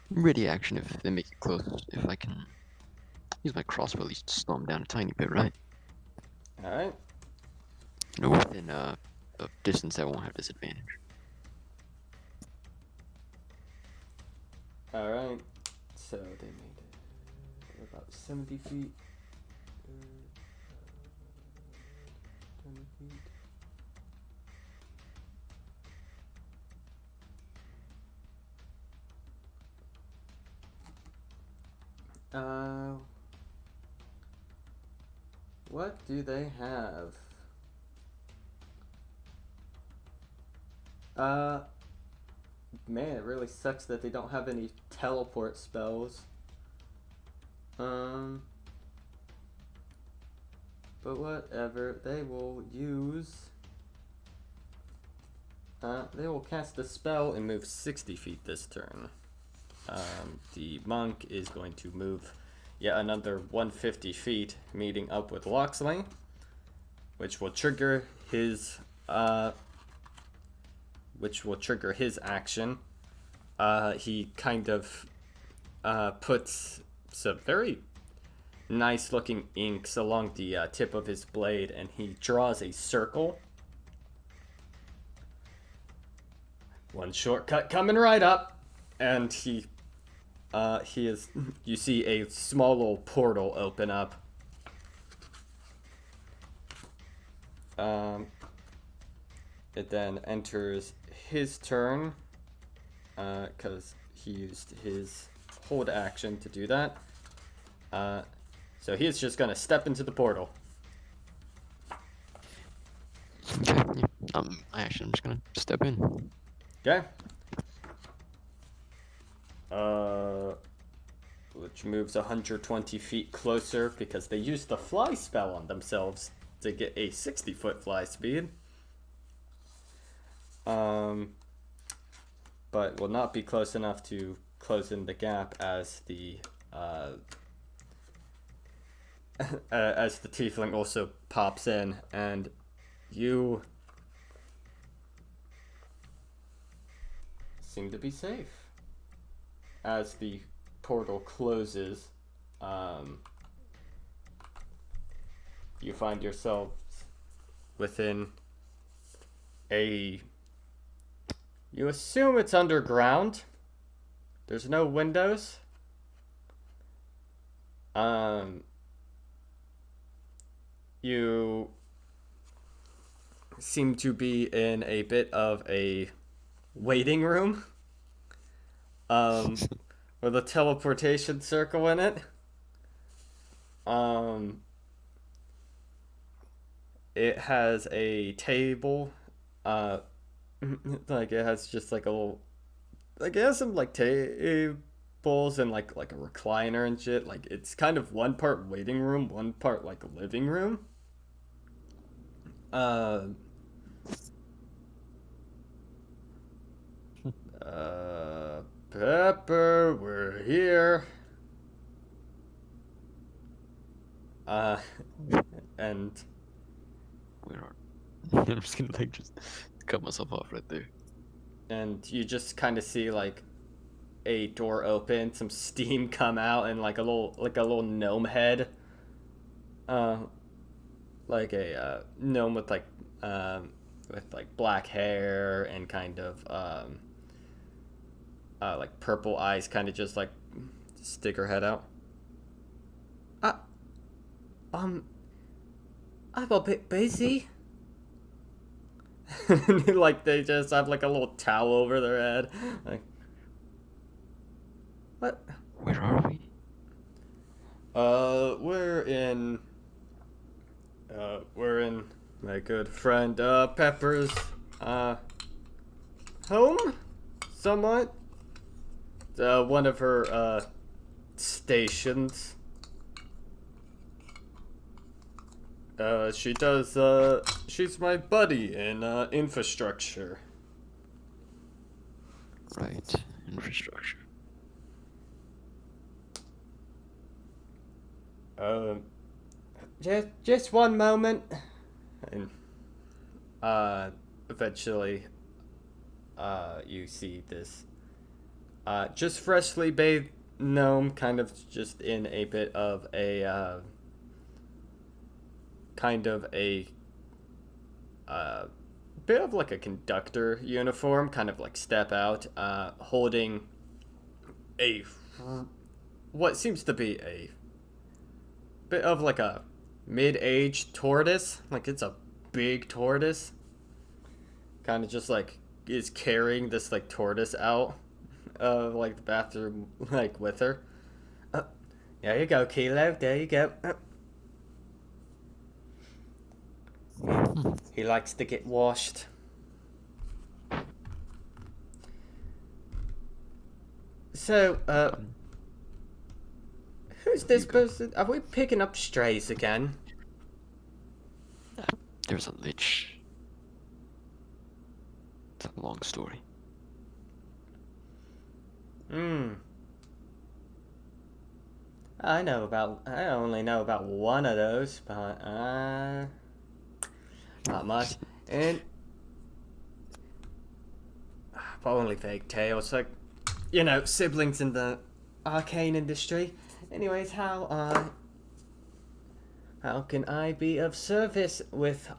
ready action if they make it close. If I can use my crossbow, at least to slow them down a tiny bit, right? Alright. Within a distance that won't have disadvantage. Alright. So they made it. They're about 70 feet. 20 feet. What do they have? Man, it really sucks that they don't have any teleport spells. But whatever, they will use. They will cast a spell and move 60 feet this turn. The monk is going to move yet another 150 feet, meeting up with Loxley, which will trigger his action. He kind of puts some very nice looking inks along the tip of his blade, and he draws a circle. One shortcut coming right up, and he is. You see a small little portal open up. It then enters his turn, because he used his hold action to do that. So he is just gonna step into the portal. Okay. Yeah. Actually, I'm just gonna step in. Okay. Which moves 120 feet closer because they used the fly spell on themselves to get a 60-foot fly speed. But will not be close enough to close in the gap as the tiefling also pops in, and you seem to be safe as the portal closes. You find yourselves within you assume it's underground. There's no windows. You seem to be in a bit of a waiting room. With a teleportation circle in it. It has a table. Like it has just like a little, like it has some like tables and like a recliner and shit. Like it's kind of one part waiting room, one part like living room. Pepper, we're here. And Where are? I'm just gonna like just cut myself off right there. and you just kind of see like a door open, some steam come out, and like a little gnome head. Like a gnome with like black hair and kind of like purple eyes, kind of just like stick her head out. I'm a bit busy. Like they just have like a little towel over their head. Like, what? Where are we? We're in my good friend Pepper's home, somewhat. One of her stations. She's my buddy in infrastructure. Right, infrastructure. Just one moment. And eventually you see this just freshly bathed gnome, kind of just in a bit of a bit of like a conductor uniform, kind of like step out, holding what seems to be a bit of like a mid-aged tortoise. Like it's a big tortoise, kind of just like is carrying this like tortoise out of like the bathroom, like with her. There you go, Kilo, there you go. He likes to get washed. So, who's this person? Are we picking up strays again? There's a lich. It's a long story. I only know about one of those, but not much. And but only vague tales, like, you know, siblings in the arcane industry. Anyways, how can I be of service with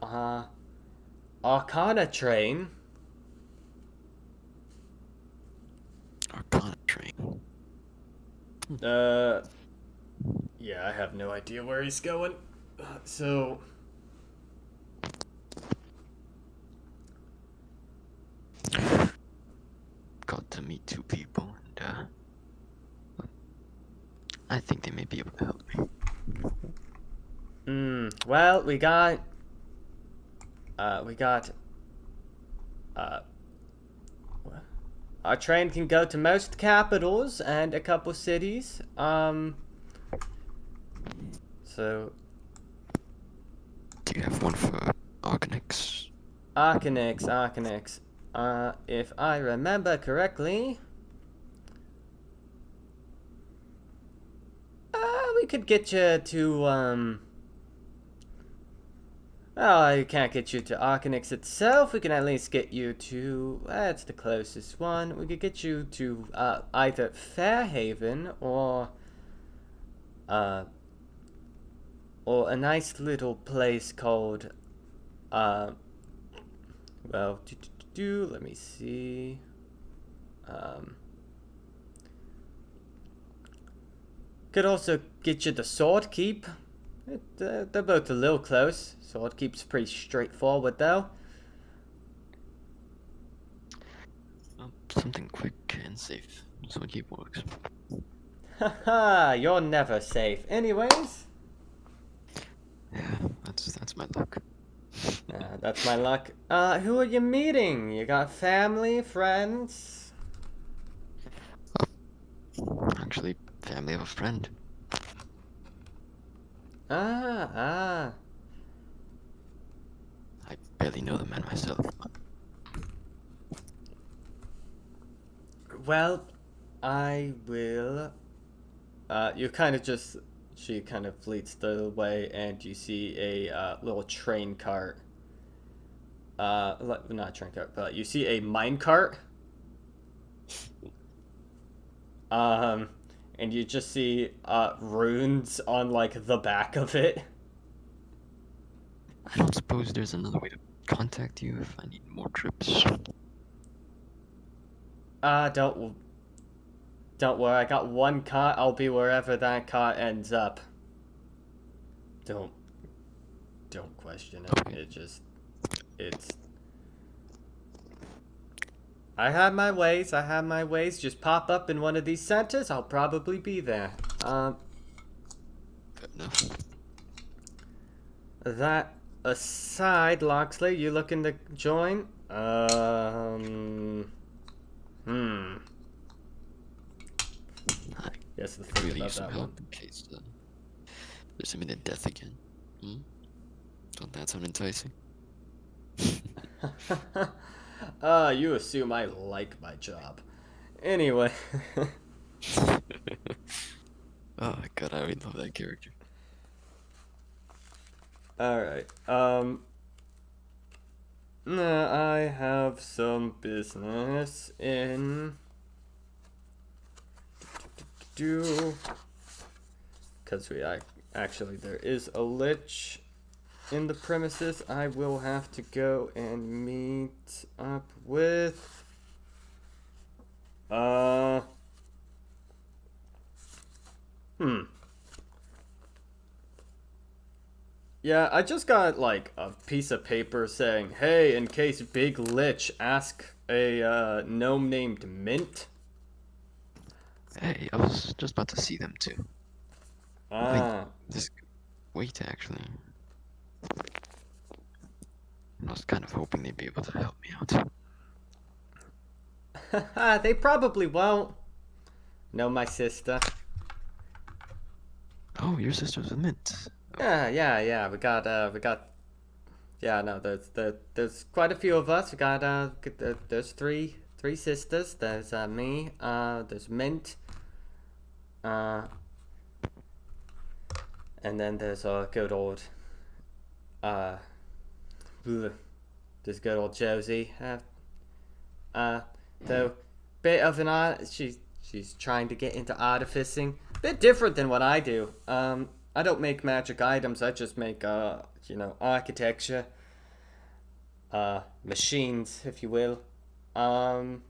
Arcana Train? Arcana train. Yeah, I have no idea where he's going. So, Got to meet two people, and I think they may be able to help me. well, we got, our train can go to most capitals and a couple cities. So, Do you have one for Arcanix? Arcanix. If I remember correctly, we could get you to, well, I can't get you to Arcanix itself. We can at least get you to, that's the closest one. We could get you to, either Fairhaven or a nice little place called, well, let me see. Could also get you the Sword Keep. They're both a little close. Sword Keep's pretty straightforward, though. Something quick and safe. So keep works. Haha, you're never safe. Anyways. Yeah, that's my luck. That's my luck. Who are you meeting? You got family, friends? Actually, family of a friend. Ah. I barely know the man myself. But Well, I will. You kind of just. She kind of leads the way, and you see a little train cart. Not train cart, but you see a mine cart. And you just see runes on like the back of it. I don't suppose there's another way to contact you if I need more trips. Don't worry. I got one cart. I'll be wherever that cart ends up. Don't question it. Okay. It's. I have my ways. Just pop up in one of these centers. I'll probably be there. Good enough. That aside, Loxley, you looking to join? I Yes, the thing really about use some that one. help in case there's imminent death again. Don't that sound enticing? You assume I like my job. Anyway. Oh my god, I already love that character. Alright. I have some business in. Because actually, there is a lich in the premises. I will have to go and meet up with. Yeah, I just got like a piece of paper saying, "Hey, in case Big Lich, ask a gnome named Mint." Hey, I was just about to see them too. Wait, actually. I was kind of hoping they'd be able to help me out. They probably won't. Know my sister. Oh, your sister's with Mint. Yeah. We got. Yeah, no. There's quite a few of us. We got. There's three sisters. There's me. There's Mint. And then there's good old. There's good old Josie. Though, bit of an art. She's trying to get into artificing. bit different than what I do. I don't make magic items. I just make architecture, machines, if you will. Um,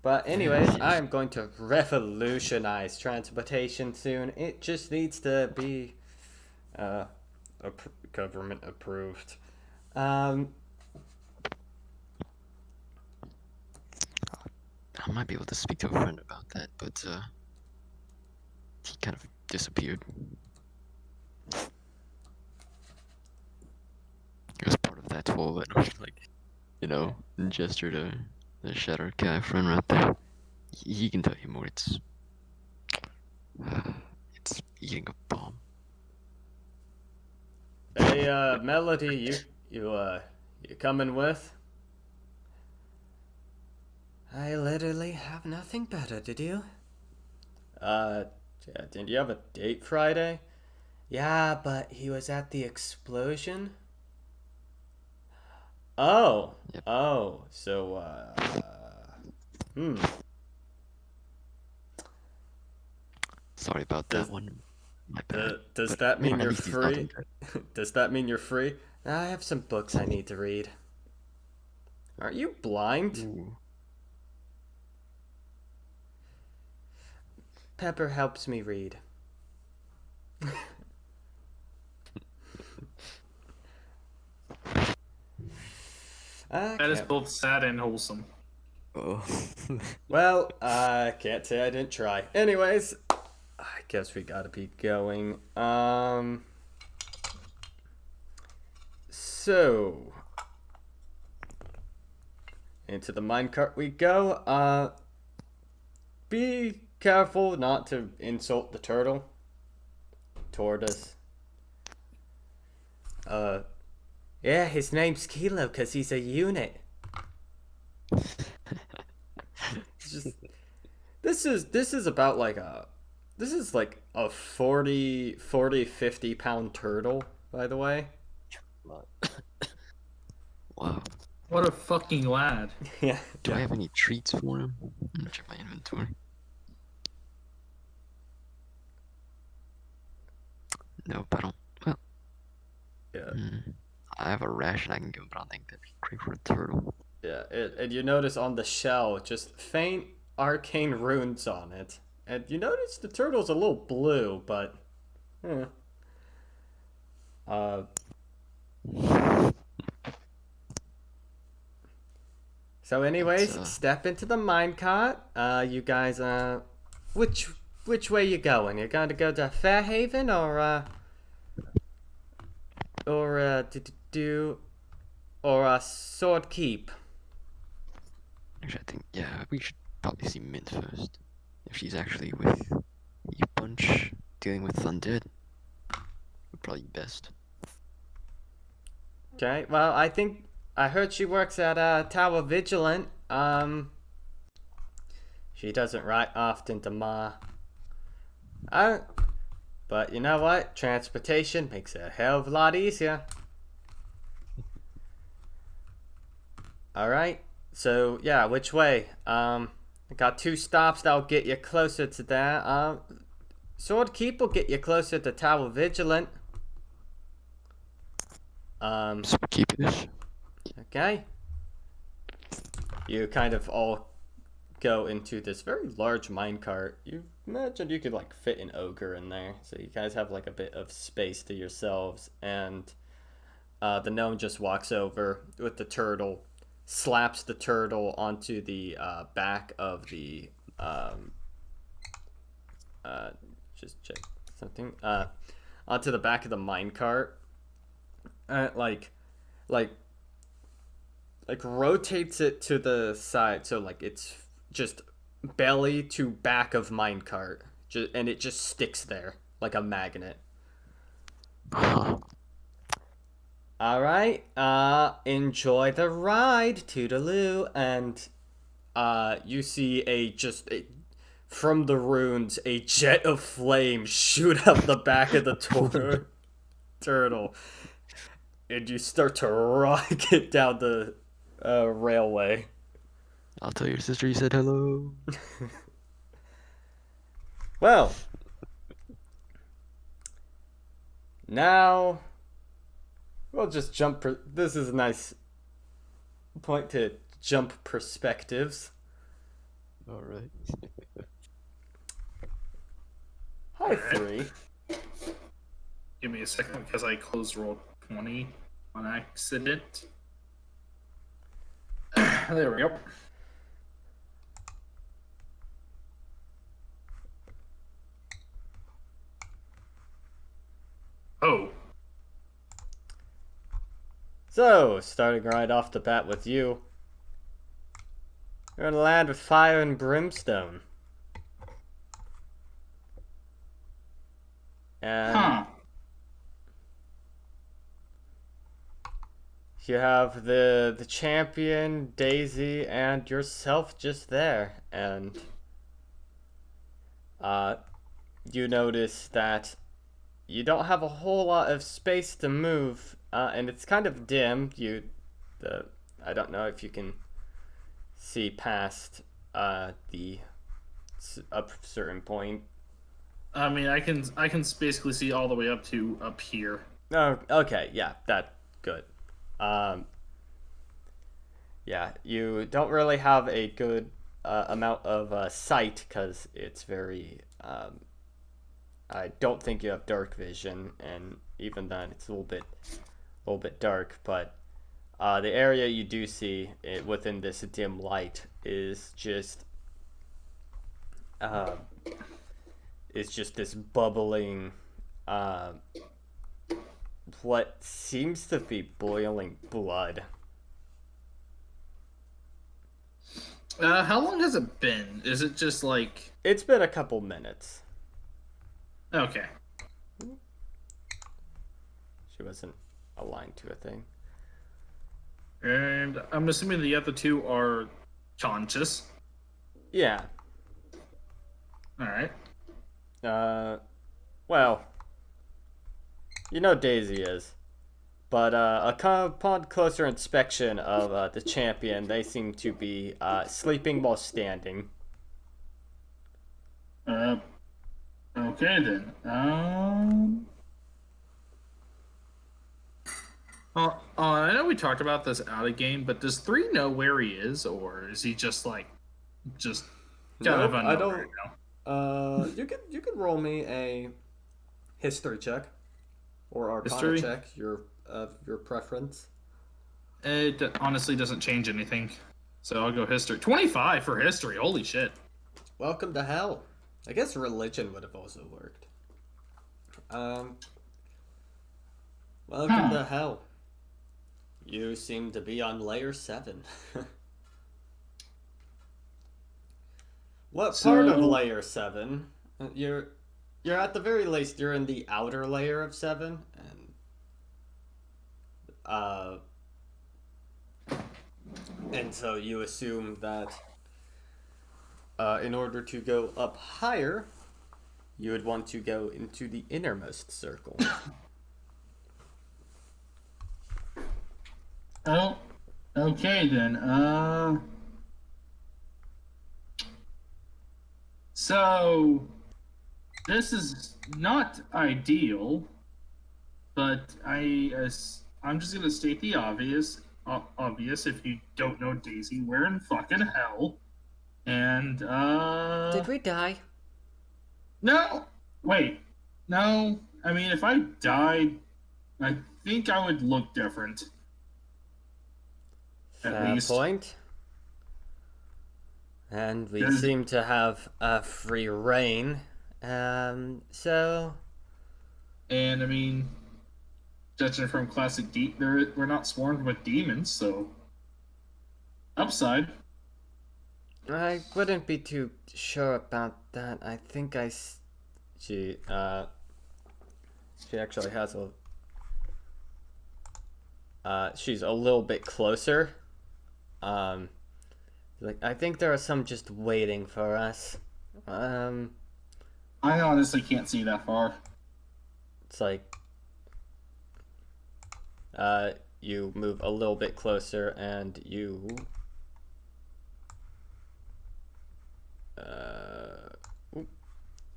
but anyways, I am going to revolutionize transportation soon. It just needs to be uh, government approved. Um, I might be able to speak to a friend about that, but he kind of disappeared. It was part of that whole gesture to the Shattered Kai friend right there. He can tell you more. It's eating a bomb. Hey, Melody, you coming with? I literally have nothing better to do. Yeah, didn't you have a date Friday? Yeah, but he was at the explosion. Oh, Yep. oh, so, hmm. Sorry about Does that one. My bad. does But that mean at you're least he's not free? dead. Does that mean you're free? I have some books I need to read. Aren't you blind? Ooh. Pepper helps me read. That is both sad and wholesome. Oh. Well, I can't say I didn't try. Anyways, I guess we gotta be going. So into the minecart we go. Be careful not to insult the turtle. Tortoise. Yeah, his name's Kilo because he's a unit. It's just, this is about like a 50 pound turtle, by the way. Wow. What a fucking lad. Yeah. Do I have any treats for him? I'm gonna check my inventory. Nope, I don't. Well, Yeah. I have a ration I can give him, but I don't think that'd be great for a turtle. Yeah, and you notice on the shell just faint arcane runes on it. And you notice the turtle's a little blue, but so anyways, step into the minecart. You guys which way you going? You going to go to Fairhaven or Sword Keep? Actually, I think, yeah, we should probably see Mint first. If she's actually with you bunch dealing with undead, would probably be best. Okay, well, I heard she works at Tower Vigilant. She doesn't write often to Ma. But you know what? Transportation makes it a hell of a lot easier. Alright, so yeah, which way? I got 2 stops that'll get you closer to there. Sword Keep will get you closer to Tower Vigilant. So we're keeping this. Okay. You kind of all go into this very large minecart. You imagine you could like fit an ogre in there, so you guys have like a bit of space to yourselves. And the gnome just walks over with the turtle, slaps the turtle onto the back of the just check something onto the back of the minecart. Like rotates it to the side, so like it's just belly to back of minecart, and it just sticks there like a magnet. Huh. All right, enjoy the ride, toodaloo. And you see from the runes a jet of flame shoot up the back of the turtle, and you start to rocket down the railway. I'll tell your sister you said hello. Well, now we'll just jump. This is a nice point to jump perspectives. All right. Hi, 3. Give me a second because I closed roll 20 on accident. There we go. Oh. So, starting right off the bat with you. You're gonna land with fire and brimstone. And Huh. you have the champion, Daisy, and yourself just there. And you notice that you don't have a whole lot of space to move, and it's kind of dim. I don't know if you can see past a certain point. I mean, I can basically see all the way up to up here. Oh, okay, yeah, that's good. Yeah, you don't really have a good amount of sight because it's very. I don't think you have dark vision, and even then, it's a little bit dark. But the area you do see within this dim light is just this bubbling, what seems to be boiling blood. How long has it been? Is it just like... It's been a couple minutes. Okay. She wasn't aligned to a thing. And I'm assuming the other two are conscious. Yeah. Alright. Well, you know Daisy is. But upon closer inspection of the champion, they seem to be sleeping while standing. Okay then. I know we talked about this out of game, but does 3 know where he is, or is he just kind of unknown I don't. right now? You can roll me a history check or arcana History? check, your preference. It honestly doesn't change anything, so I'll go history. 25 for history. Holy shit! Welcome to hell. I guess religion would have also worked. Welcome to hell. You seem to be on layer 7. What part of layer 7? You're at the very least you're in the outer layer of 7, and so you assume that in order to go up higher, you would want to go into the innermost circle. Oh, okay then. So this is not ideal, but I'm just gonna state the obvious. Obvious. If you don't know Daisy, we're in fucking hell. And Did we die? No. Wait. No. I mean, if I died, I think I would look different. Fair least. point. And we There's- seem to have a free reign. So And I mean, judging from classic we're not swarmed with demons, so upside. I wouldn't be too sure about that. I think she actually has she's a little bit closer. Like, I think there are some just waiting for us. I honestly can't see that far. It's like you move a little bit closer and you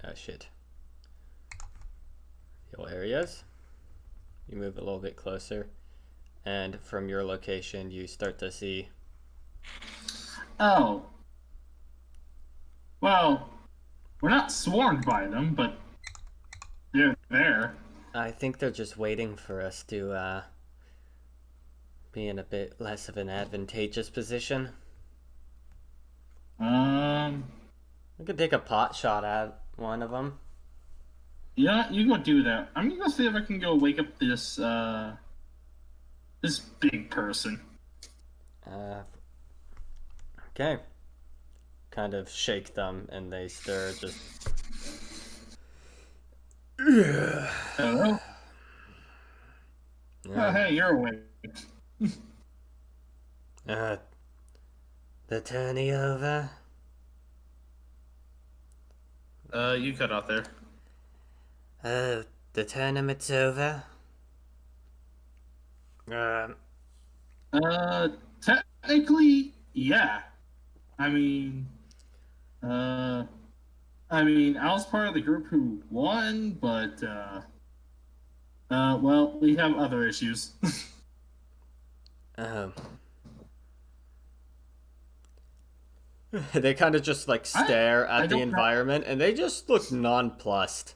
Oh shit. Your areas. You move a little bit closer, and from your location, you start to see. Oh. Well, we're not swarmed by them, but they're there. I think they're just waiting for us to be in a bit less of an advantageous position. We could take a pot shot at one of them. Yeah, you go do that. I'm gonna go see if I can go wake up this this big person. Okay. Kind of shake them and they stir just. Hello? Oh, Yeah. hey, you're awake. The tourney over? You cut out there. The tournament's over? Technically, yeah. I mean, I was part of the group who won, but, well, we have other issues. They kind of just like stare I at the don't environment and they just look nonplussed.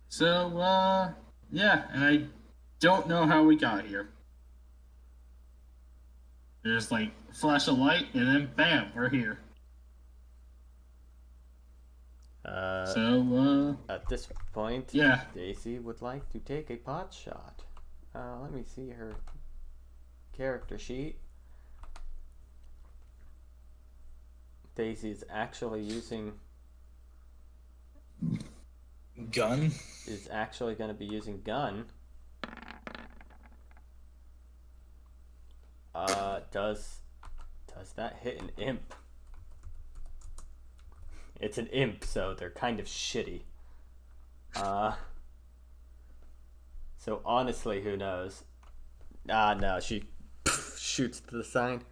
So, yeah, and I don't know how we got here. There's like flash of light, and then bam, we're here. At this point, yeah. Daisy would like to take a pot shot. Let me see her character sheet. Daisy's actually using. Gun? Is actually going to be using gun. Does that hit an imp? It's an imp, so they're kind of shitty. So honestly, who knows? No, she shoots to the sign.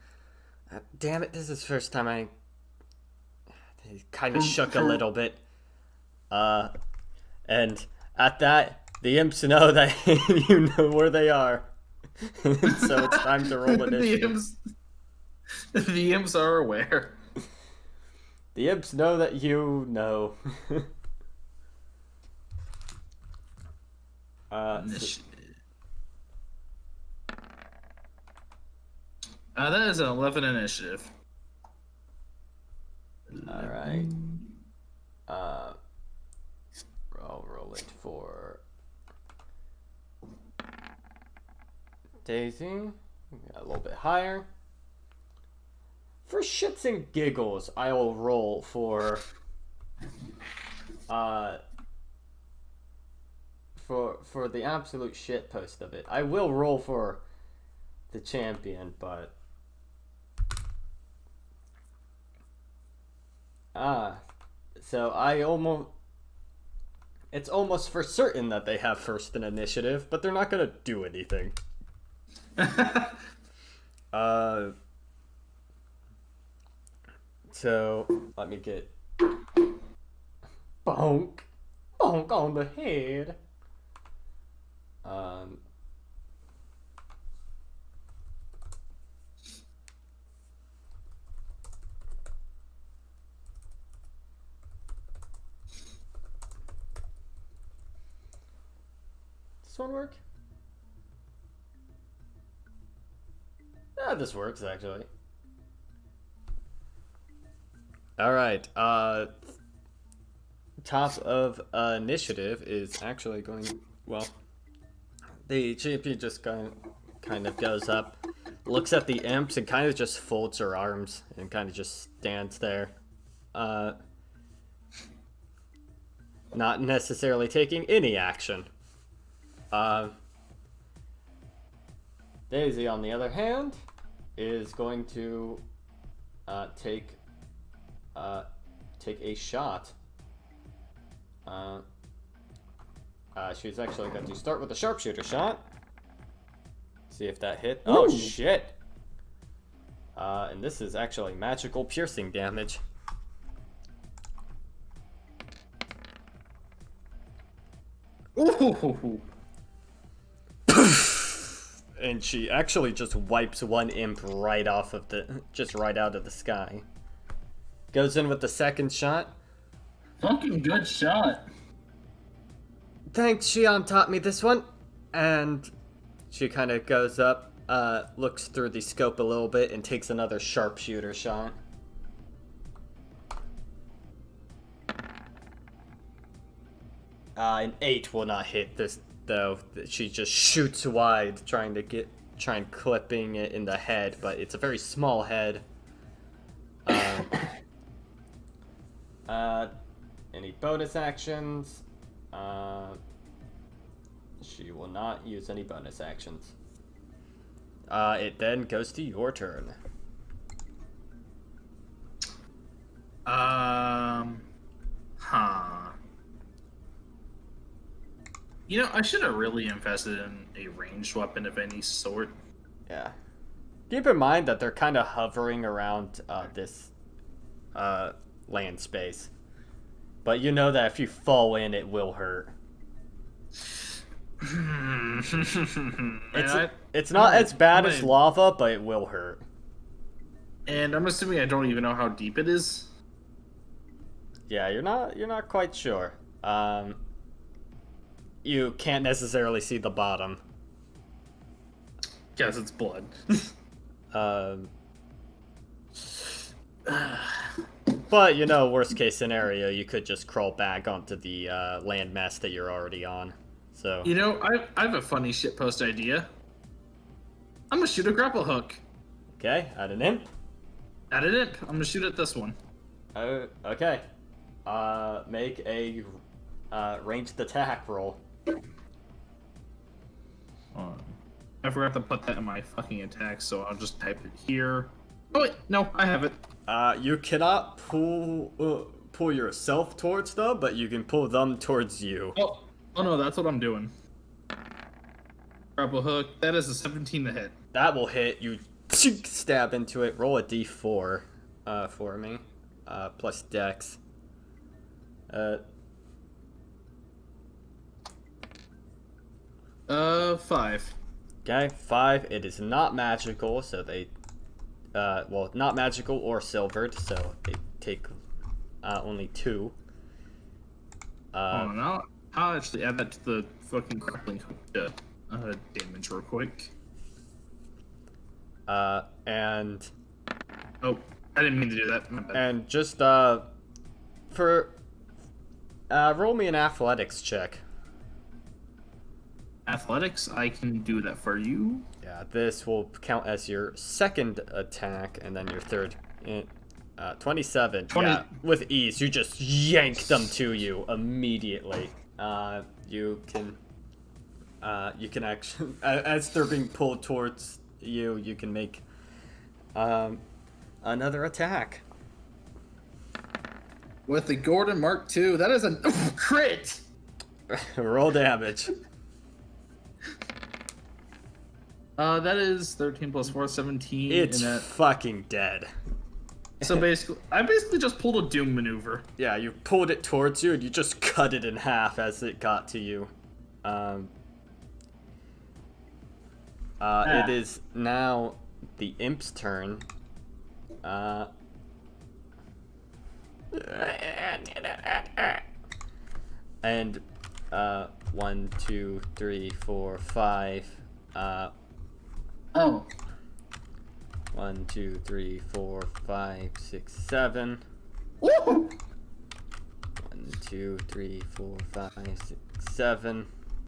Damn it, this is the first time I kind of shook a little bit. And at that, the imps know that you know where they are. So it's time to roll initiative. The imps are aware. The imps know that you know. That is an 11 initiative. Alright. I'll roll it for Daisy. A little bit higher. For shits and giggles, I will roll for the absolute shit post of it. I will roll for the champion, but so it's almost for certain that they have first in initiative, but they're not gonna do anything. So let me get bonk on the head. Does this one work? This works actually. Alright, top of initiative is actually going, well, the champion just kind of goes up, looks at the imps, and kind of just folds her arms and kind of just stands there. Not necessarily taking any action. Daisy, on the other hand, is going to take a shot. She's actually going to start with a sharpshooter shot. See if that hit. Oh, shit. And this is actually magical piercing damage. Ooh. And she actually just wipes one imp right off of just right out of the sky. Goes in with the second shot. Fucking good shot. Thanks, Shion taught me this one. And she kind of goes up, looks through the scope a little bit, and takes another sharpshooter shot. An 8 will not hit this, though. She just shoots wide, trying clipping it in the head, but it's a very small head. Any bonus actions? She will not use any bonus actions. It then goes to your turn. You know, I should have really invested in a ranged weapon of any sort. Yeah. Keep in mind that they're kind of hovering around this land space. But you know that if you fall in, it will hurt. It's not as bad as lava, but it will hurt. And I'm assuming I don't even know how deep it is. Yeah, you're not quite sure. You can't necessarily see the bottom. Guess it's blood. But you know, worst case scenario, you could just crawl back onto the landmass that you're already on. So You know, I have a funny shitpost idea. I'm gonna shoot a grapple hook okay, add an imp. at an imp. I'm gonna shoot at this one. Okay. Make a ranged attack roll. I forgot to put that in my fucking attack, so I'll just type it here. Oh wait, no, I have it. You cannot pull yourself towards them, but you can pull them towards you. Oh no, that's what I'm doing. Grapple hook. That is a 17 to hit. That will hit. You stab into it. Roll a d4 for me. Plus dex. 5. Okay, 5. It is not magical, so they... well, not magical or silvered, so they take only 2. Oh no, I'll actually add that to the fucking grappling hook damage real quick. And... Oh, I didn't mean to do that. My bad. And just, for... roll me an athletics check. Athletics, I can do that for you. Yeah, this will count as your second attack, and then your third. 27. 20. Yeah, with ease. You just yank them to you immediately. You can actually, as they're being pulled towards you, you can make another attack. With the Gordon Mark II, that is a crit! Roll damage. That is 13 plus 4, 17. It's and that... fucking dead. So basically, I basically just pulled a Doom maneuver. Yeah, you pulled it towards you and you just cut it in half as it got to you. It is now the imp's turn. And 1, 2, 3, 4, 5. Oh. 1, 2, 3, 4, 5, 6, 7. Woo! 1, 2, 3, 4, 5, 6, 7.